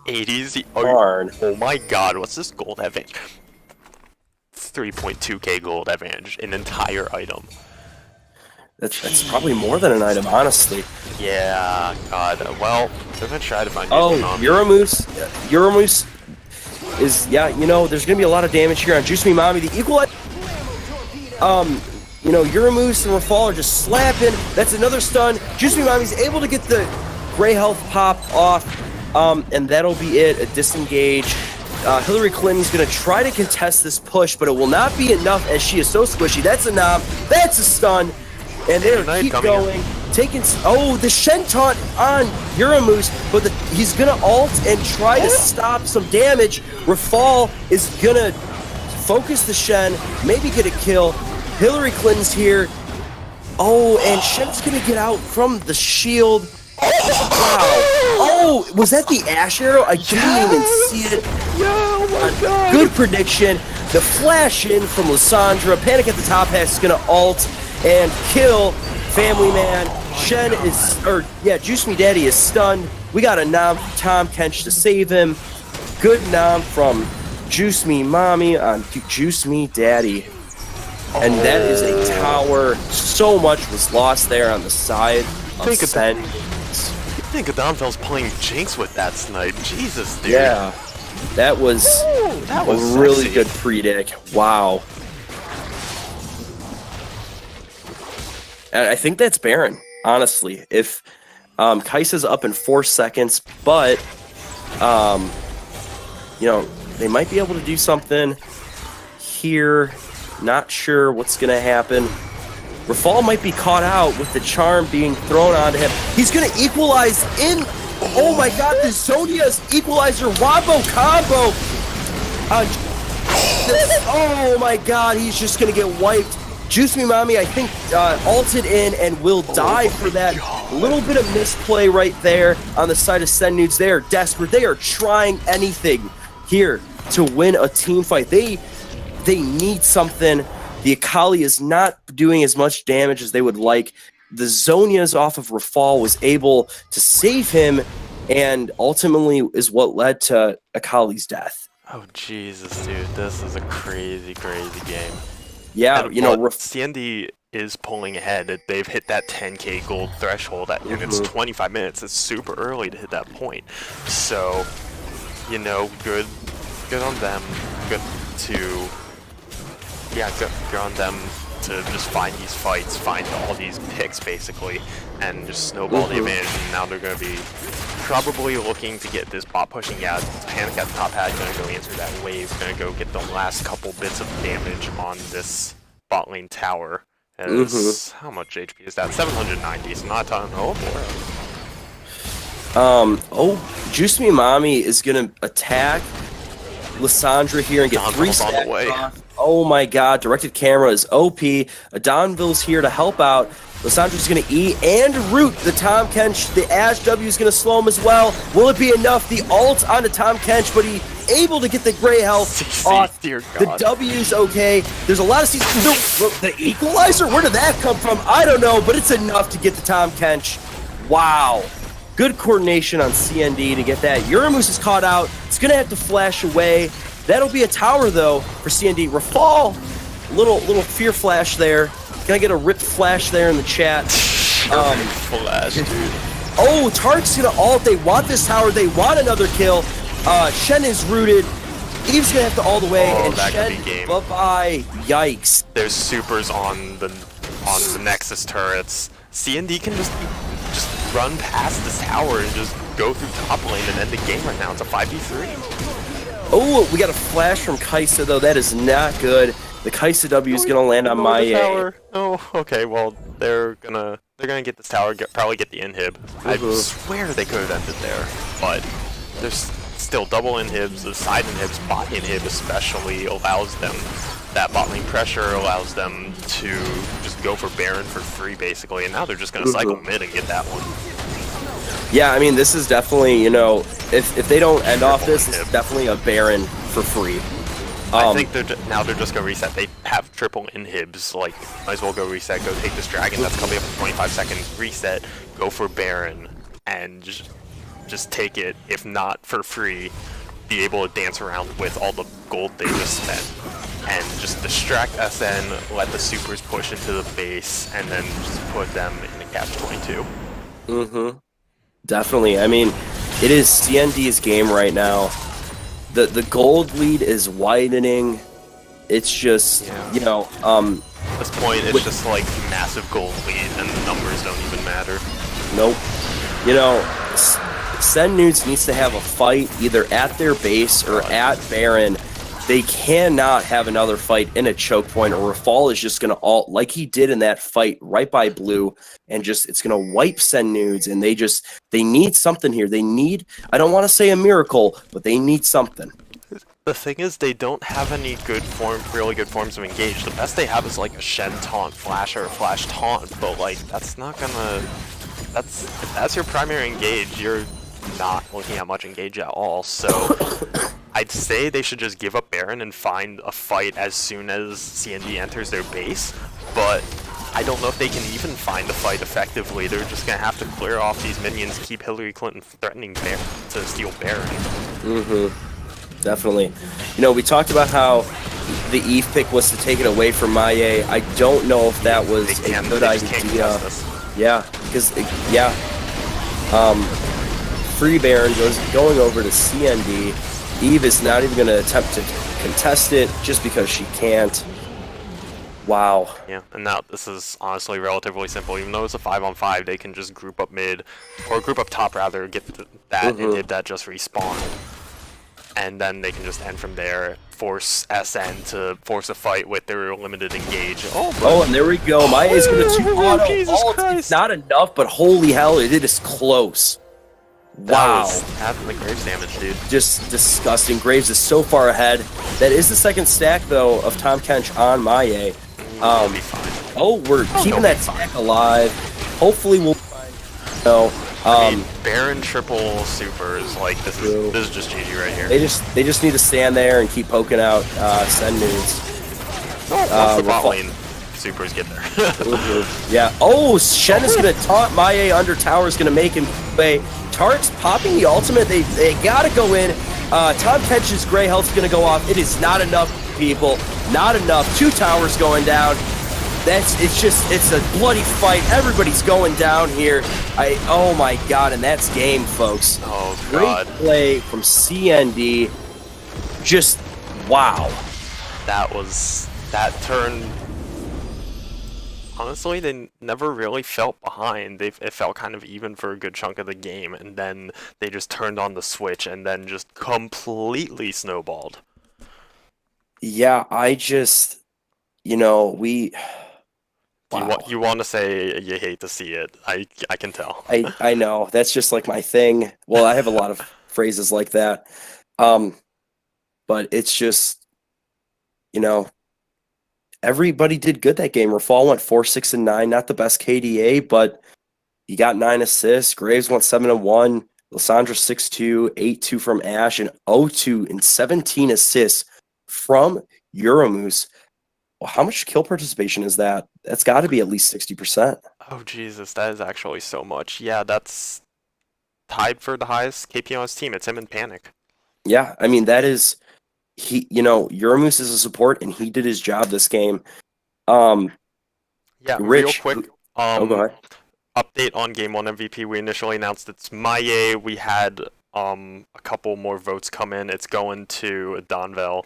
80s. Oh my god, what's this gold advantage? 3.2k gold advantage, an entire item. That's probably more than an item, honestly. Yeah, god. Well, I'm gonna try to find Uramoose is, yeah, you know, there's gonna be a lot of damage here on Juice Me Mommy. The equalizer, you know, Uramoose and Rafal are just slapping. That's another stun. Juice Me Mommy's able to get the Grey Health pop off, and that'll be it. A disengage. Hillary Clinton's gonna try to contest this push, but it will not be enough as she is so squishy. That's a knob. That's a stun. And they're keep going, taking. Oh, the Shen taunt on Uramoose, but he's gonna ult and try to stop some damage. Rafal is gonna focus the Shen, maybe get a kill. Hillary Clinton's here. Oh, and Shen's gonna get out from the shield. Wow. Oh, was that the Ash Arrow? I didn't even see it. Oh my god. Good prediction. The flash in from Lissandra. Panic at the top hash is gonna ult and kill Family Man. Shen is, Juice Me Daddy is stunned. We got a nom from Tom Kench to save him. Good nom from Juice Me Mommy on Juice Me Daddy. And that is a tower. So much was lost there on the side of Sen. I think Adamfel's playing Jinx with that snipe. Jesus, dude. Yeah, that was a really good predict. Wow. And I think that's Baron, honestly. If Kai'Sa's up in 4 seconds, but you know, they might be able to do something here. Not sure what's gonna happen. Rafal might be caught out with the charm being thrown onto him. He's going to equalize in. Oh my god, the Zonia's equalizer wombo combo. Oh my god, he's just going to get wiped. Juice Me Mommy, I think, ulted in and will die for that. A little bit of misplay right there on the side of CNCND. They are desperate. They are trying anything here to win a team fight. They need something. The Akali is not doing as much damage as they would like. The Zonias off of Rafal was able to save him, and ultimately is what led to Akali's death. Oh, Jesus, dude. This is a crazy, crazy game. Yeah, and, you know, CND is pulling ahead. They've hit that 10k gold threshold, and it's 25 minutes. It's super early to hit that point. So, you know, good on them. Good on them to just find these fights, find all these picks basically, and just snowball the advantage. And now they're going to be probably looking to get this bot pushing out. Panic at the top hat, going to go answer that wave, going to go get the last couple bits of damage on this bot lane tower. And how much HP is that? 790, so not a ton. Oh boy. Juice Me Mommy is going to attack Lissandra here and get Donville's 3 stacks on the way. off. Oh my god, directed camera is OP. Donville's here to help out. Lissandra's going to E and root the Tom Kench. The Ash W is going to slow him as well. Will it be enough? The ult onto Tom Kench, but he able to get the gray health off. Dear The God. W's okay. There's a lot of the equalizer? Where did that come from? I don't know, but it's enough to get the Tom Kench. Wow. Good coordination on CND to get that. Uramus is caught out. It's going to have to flash away. That'll be a tower, though, for CND. Rafal, little fear flash there. Can I get a rip flash there in the chat? Flash, dude. Oh, Tark's going to ult. They want this tower. They want another kill. Shen is rooted. Eve's going to have to ult away. Oh, and that Shen, could be game. bye-bye. Yikes. There's supers on the Nexus turrets. CND can just run past this tower and just go through top lane and end the game right now. It's a 5v3. Oh, we got a flash from Kaisa, though. That is not good. The Kaisa W is going to land on my A. Oh, okay. Well, they're gonna get this tower. Probably get the inhib. I swear they could have ended there, but there's still double inhibs. The side inhibs, bot inhib especially allows them that bot lane pressure, allows them to just go for Baron for free basically, and now they're just gonna cycle mid and get that one. Yeah, I mean, this is definitely, you know, if they don't end off this, it's definitely a Baron for free. I think they're just gonna reset. They have triple inhibs, like, might as well go reset, go take this dragon that's coming up in 25 seconds, reset, go for Baron, and just take it, if not for free, be able to dance around with all the gold they just spent. And just distract SN, let the supers push into the base, and then just put them in the catch-22. Definitely. I mean, it is CND's game right now. The gold lead is widening. It's just, you know, at this point, it's just like massive gold lead, and the numbers don't even matter. Nope. You know, CNCND needs to have a fight either at their base or at Baron. They cannot have another fight in a choke point, or Rafal is just going to ult like he did in that fight right by blue, and it's going to wipe CNCND, and they need something here. They need, I don't want to say a miracle, but they need something. The thing is, they don't have any really good forms of engage. The best they have is like a Shen taunt flash or a flash taunt, but like that's not gonna. If that's your primary engage, you're not looking at much engage at all. So I'd say they should just give up Baron and find a fight as soon as CND enters their base, but I don't know if they can even find a fight effectively. They're just going to have to clear off these minions, keep Hillary Clinton threatening Baron to steal Baron. Definitely. You know, we talked about how the Eve pick was to take it away from Maye. I don't know if that was a good idea. Yeah, because, free Baron going over to CND. Eve is not even going to attempt to contest it just because she can't. Wow. Yeah, and now this is honestly relatively simple. Even though it's a 5-on-5, they can just group up mid, or group up top rather, get that inhib that just respawned. and then they can just end from there, force SN to force a fight with their limited engage. Oh, and there we go. Maya's going to auto Jesus ult. Christ. It's not enough, but holy hell, it is close. Wow. That was half the Graves damage, dude. Just disgusting. Graves is so far ahead. That is the second stack, though, of Tom Kench on Maya. He'll be fine. Oh, we're keeping that stack alive. Hopefully we'll find, I mean, Baron triple supers, like, this is just GG right here. They just need to stand there and keep poking out send news. Once the bot lane supers get there. Yeah. Oh, Shen is going to taunt Maye under tower, is going to make him play. Tark's popping the ultimate. They got to go in. Tom Kench's gray health is going to go off. It is not enough, people. Not enough. 2 towers going down. It's a bloody fight. Everybody's going down here. Oh my god, and that's game, folks. Oh god. Great play from CND. Just wow. That turn. Honestly, they never really felt behind. It felt kind of even for a good chunk of the game, and then they just turned on the switch and then just completely snowballed. Yeah, we. Wow. You want to say you hate to see it. I can tell. I know. That's just like my thing. Well, I have a lot of phrases like that. But it's just, everybody did good that game. Rafal went 4, 6, and 9. Not the best KDA, but he got 9 assists. Graves went 7 and 1. Lissandra 6-2, 8-2 from Ash, and 0-2 and 17 assists from Euromoose. Well, how much kill participation is that? That's got to be at least 60%. Oh, Jesus, that is actually so much. Yeah, that's tied for the highest KP on his team. It's him and Panic. Yeah, I mean, that is... Euromoose is a support, and he did his job this game. Yeah, Rich, real quick, go ahead. Update on Game 1 MVP. We initially announced it's Maye. We had a couple more votes come in. It's going to Donvel.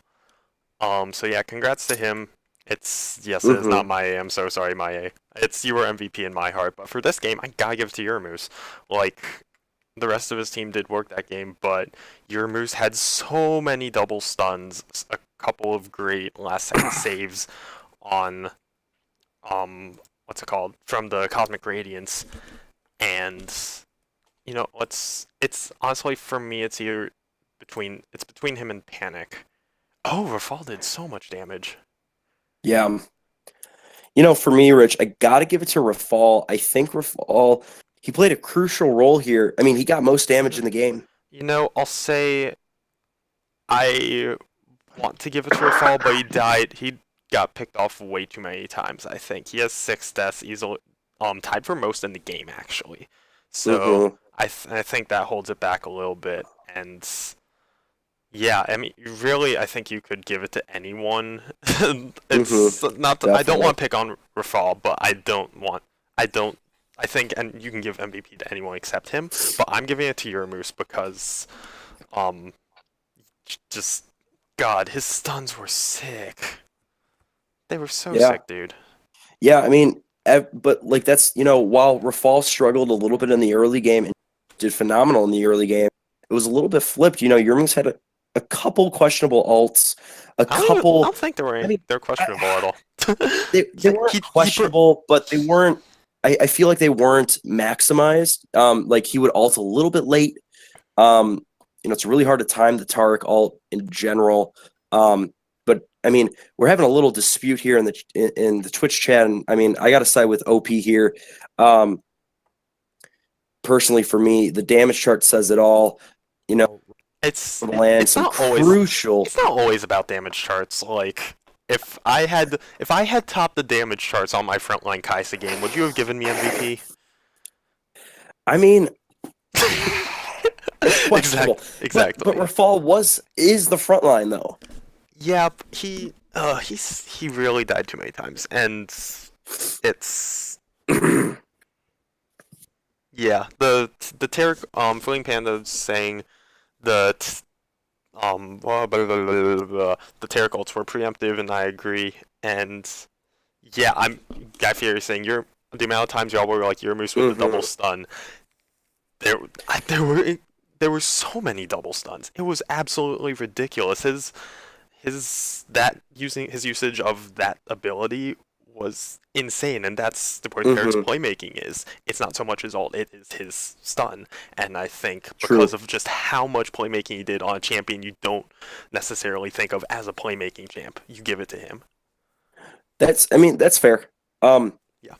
So yeah, congrats to him. It is not Maye. I'm so sorry, Maye. You were MVP in my heart, but for this game, I gotta give it to Euromoose. Like, the rest of his team did work that game, but Euromoose had so many double stuns, a couple of great last-second saves on, what's it called, from the Cosmic Radiance, and it's honestly for me, it's between him and Panic. Oh, Rafal did so much damage. Yeah. For me, Rich, I got to give it to Rafal. I think Rafal, he played a crucial role here. I mean, he got most damage in the game. I'll say I want to give it to Rafal, but he died. He got picked off way too many times, I think. He has 6 deaths, easily, tied for most in the game, actually. So I think that holds it back a little bit, and... yeah, I mean, really, I think you could give it to anyone. It's not. Definitely. I don't want to pick on Rafal, but I think, and you can give MVP to anyone except him. But I'm giving it to Euromoose because, just God, his stuns were sick. They were so sick, dude. Yeah, I mean, but like that's while Rafal struggled a little bit in the early game and did phenomenal in the early game, it was a little bit flipped. Euromoose had a couple questionable ults, I don't think they're questionable at all. they weren't questionable, but they weren't. I feel like they weren't maximized. Like he would ult a little bit late. It's really hard to time the Taric ult in general. But I mean, we're having a little dispute here in the Twitch chat, and I mean, I got to side with OP here. Personally, for me, the damage chart says it all. It's not crucial. It's not always about damage charts. Like if I had topped the damage charts on my frontline Kai'Sa game, would you have given me MVP? I mean, exactly. But Rafal is the frontline though. Yeah, he really died too many times, and it's yeah. The Taric Fleeing Panda saying the Taric ults were preemptive, and I agree. And yeah, Guy Fieri saying the amount of times y'all were like Euromoose with the double stun. there were so many double stuns. It was absolutely ridiculous. His usage of that ability was insane, and that's where Terra's Hmm. playmaking is. It's not so much his ult, it is his stun. And I think because True. of just how much playmaking he did on a champion you don't necessarily think of as a playmaking champ, you give it to him. I mean, that's fair. Um, Yeah.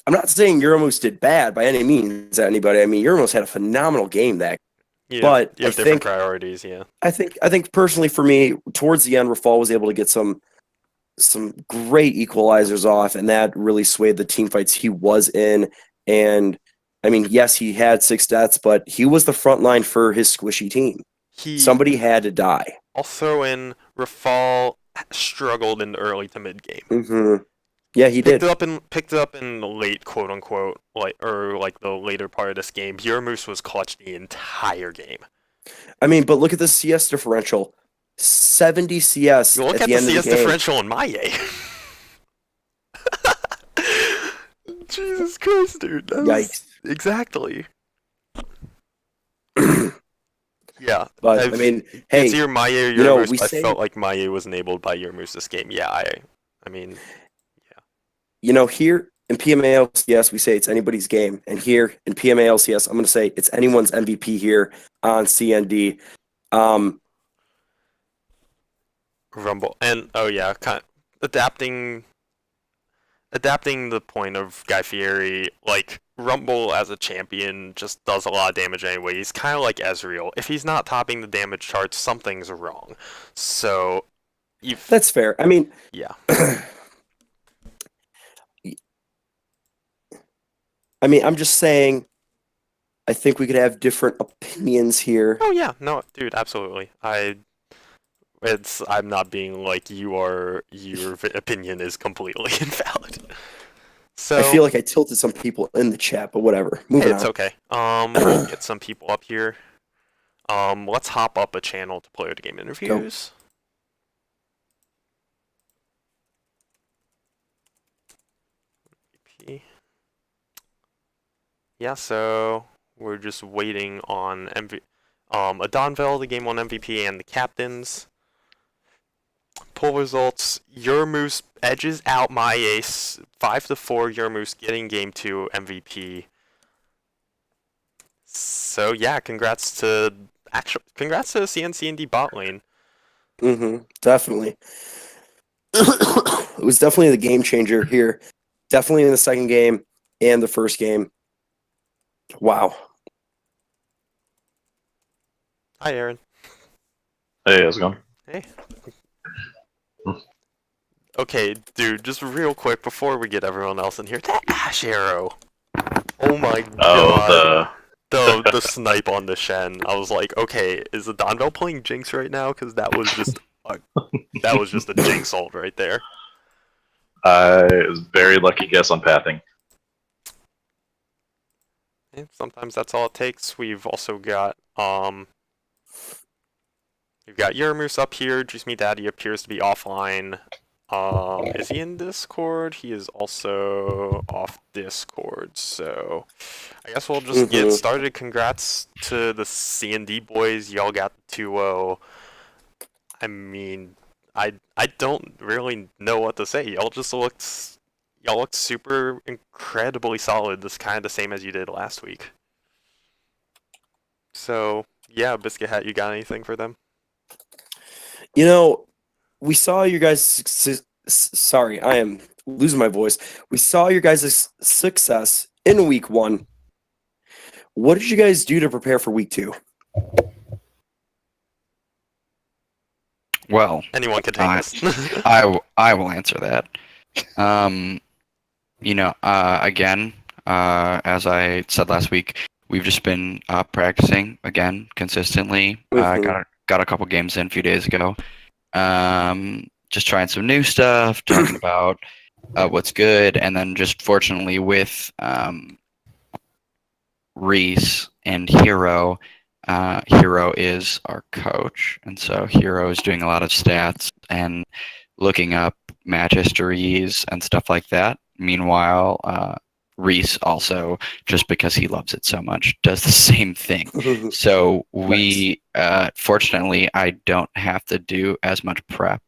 I'm not saying Euromoose did bad by any means to anybody. I mean, Euromoose had a phenomenal game that, but You have different priorities, yeah. I think personally for me, towards the end, Rafal was able to get some great equalizers off, and that really swayed the team fights he was in. And I mean, yes, he had 6 deaths, but he was the front line for his squishy team. He Somebody had to die. I'll throw in Rafal struggled in the early to mid game. Hmm. Yeah, he Picked did. it up in the late quote unquote like the later part of this game. Yermoose was clutch the entire game. I mean, but look at the CS differential. 70 CS You look at at the the end of the CS game. differential in Maye. Jesus Christ, dude. Yikes. Exactly. Yeah. But I mean, hey, It's either Maye or you know, Yermoose, we but I say, felt like Maye was enabled by Yermoose this game. Yeah, I mean, yeah. you know, here in PMA LCS, we say it's anybody's game. And here in PMA LCS, I'm going to say it's anyone's MVP here on CND. Um, Rumble. And oh yeah, kind of adapting the point of Guy Fieri, like Rumble as a champion just does a lot of damage anyway. He's kind of like Ezreal. If he's not topping the damage charts, something's wrong. So, that's fair. I mean, yeah. I mean, I'm just saying, I think we could have different opinions here. Oh yeah, no, dude, absolutely. I'm not being like your opinion is completely invalid. So I feel like I tilted some people in the chat, but whatever. Moving it's on. okay. We'll get some people up here. Let's hop up a channel to player to game interviews. MVP. Yeah, so we're just waiting on Adonville, the game 1 MVP, and the captains. Poll results: Yermoose edges out my ace 5-4. Yermoose getting game 2 MVP. So yeah, congrats to CNCND bot lane. Definitely. It was definitely the game changer here. Definitely in the second game and the first game. Wow. Hi, Aaron. Hey, how's it going? Hey. Okay, dude, just real quick before we get everyone else in here, that Ash arrow. Oh my god. The snipe on the Shen. I was like, okay, is the Donvel playing Jinx right now? Because that was just a Jinx ult right there. It was a very lucky guess on pathing. And sometimes that's all it takes. We've also got we've got Yermoose up here. Juice Me Daddy appears to be offline. Is he in Discord? He is also off Discord, so I guess we'll just get started. Congrats to the CND boys. Y'all got the 2-0. I mean, I don't really know what to say. Y'all looked super incredibly solid. This kind of the same as you did last week. So yeah, Biscuit Hat, you got anything for them? You know, we saw your guys. Sorry, I am losing my voice. We saw your guys' success in week 1. What did you guys do to prepare for week 2? Well, anyone can take this. I will answer that. Again, as I said last week, we've just been practicing again consistently. Got a couple games in a few days ago. Just trying some new stuff, talking about what's good, and then just fortunately with Reese and Hero. Hero is our coach, and so Hero is doing a lot of stats and looking up match histories and stuff like that. Meanwhile, Reese also, just because he loves it so much, does the same thing. So we, fortunately, I don't have to do as much prep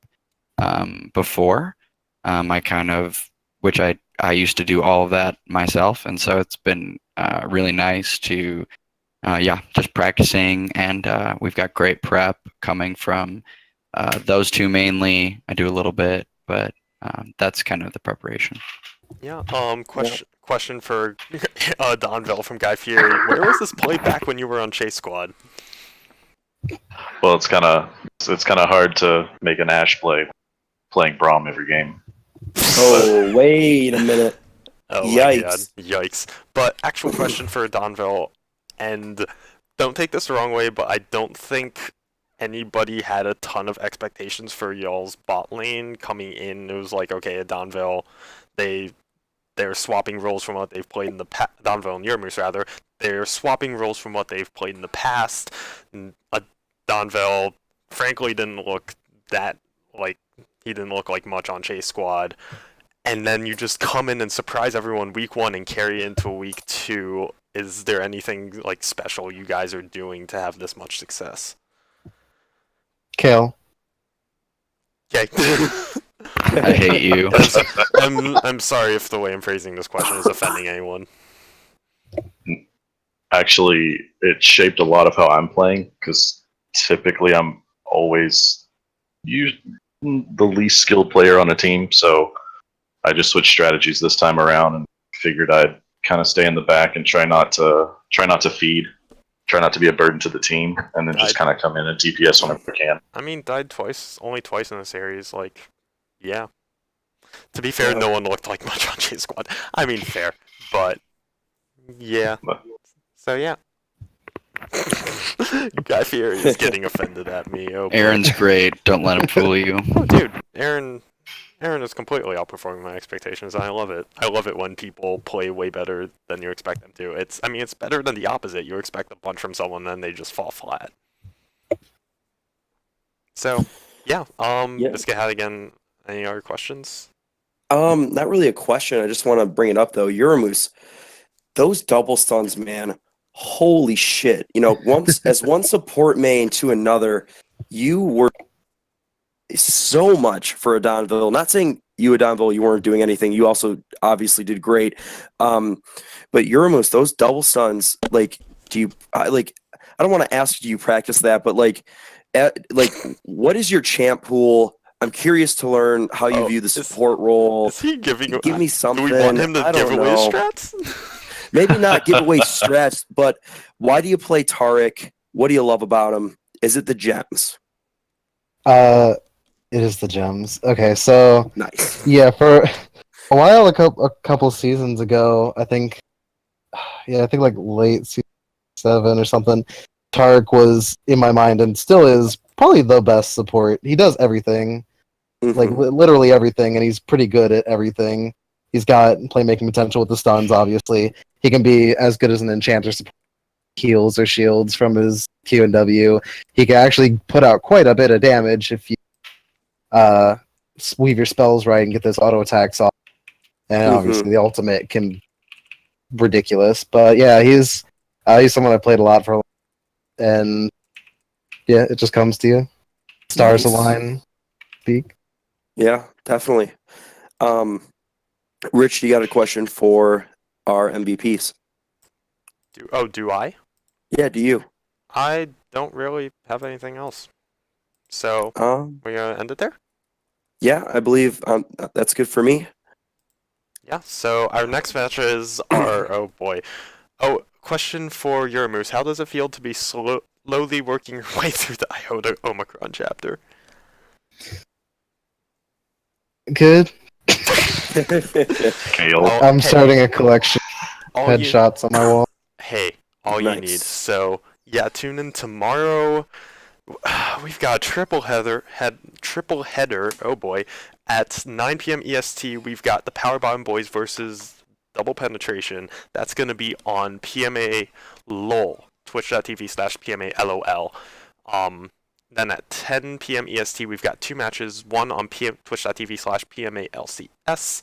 before. I kind of, which I used to do all of that myself, and so it's been really nice to, just practicing, and we've got great prep coming from those two mainly. I do a little bit, but that's kind of the preparation. Yeah. Question for Donville from Guy Fieri. Where was this play back when you were on Chase Squad? Well, it's kind of hard to make an Ash play playing Braum every game. Oh, wait a minute. Oh Yikes. my god. Yikes. But actual question for Donville, and don't take this the wrong way, but I don't think anybody had a ton of expectations for y'all's bot lane coming in. It was like, okay, at Donville, they're swapping roles from what they've played in the past. Donville and Yermus, rather. They're swapping roles from what they've played in the past. Donville, frankly, didn't look that like he didn't look like much on Chase Squad. And then you just come in and surprise everyone week 1 and carry into week 2. Is there anything like special you guys are doing to have this much success? Kale. Okay. I hate you. I'm sorry if the way I'm phrasing this question is offending anyone. Actually, it shaped a lot of how I'm playing, because typically I'm always the least skilled player on a team, so I just switched strategies this time around and figured I'd kind of stay in the back and try not to feed, try not to be a burden to the team, and then just kind of come in and DPS whenever I can. I mean, died only twice in the series. Like, yeah. To be fair, no one looked like much on Chase Squad. I mean, fair, but yeah. So yeah. Guy Fieri is getting offended at me. Oh, Aaron's great. Don't let him fool you. Oh, dude, Aaron is completely outperforming my expectations, and I love it. I love it when people play way better than you expect them to. It's better than the opposite. You expect a bunch from someone, then they just fall flat. So, yeah. Let's get again. Any other questions? Not really a question. I just want to bring it up though. Uramoose, those double stuns, man. Holy shit. As one support main to another, you were so much for Adonville. Not saying you, Adonville, you weren't doing anything. You also obviously did great. But Uramoose, those double stuns, like, I don't want to ask, do you practice that? But what is your champ pool? I'm curious to learn how you view the support role. Is he giving? Give me something. Do we want him to give away strats? Maybe not give away strats, but why do you play Tariq? What do you love about him? Is it the gems? It is the gems. Okay, so nice. Yeah, for a while, a couple seasons ago, I think like late season 7 or something, Tariq was in my mind and still is probably the best support. He does everything, like literally everything, and he's pretty good at everything. He's got playmaking potential with the stuns, obviously. He can be as good as an enchanter support, heals or shields from his Q and W. He can actually put out quite a bit of damage if you weave your spells right and get those auto attacks off. And obviously the ultimate can ridiculous. But yeah, he's someone I played a lot for, and yeah, it just comes to you. Stars align. Speak. Yeah, definitely. Rich, you got a question for our MVPs? Do I? Yeah, do you? I don't really have anything else. So we're gonna end it there. Yeah, I believe that's good for me. Yeah. So our next match is our question for Uramoose. How does it feel to be slowly working your way through the Iota Omicron chapter? Good. Kale. I'm starting a collection of headshots on my wall. Hey, all you need. So yeah, tune in tomorrow. We've got a triple header. Oh boy, at 9 p.m. EST. We've got the Power Bottom Boys versus Double Penetration. That's gonna be on PMA LOL, twitch.tv/PMA LOL. Then at 10 p.m. EST, we've got 2 matches. One on twitch.tv/PMA LCS.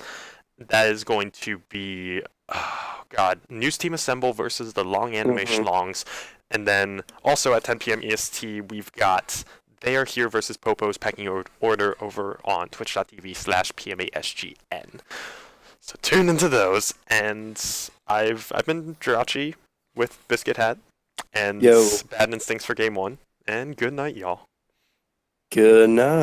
That is going to be oh god, News Team Assemble versus the Long Anime Mhm. Schlongs. And then also at 10 p.m. EST, we've got They Are Here versus Popo's Pecking Order over on twitch.tv/PMASGN. So tune into those. And I've been Jirachi with Biscuit Hat and Yo. Bad Instincts for Game 1. And good night, y'all. Good night.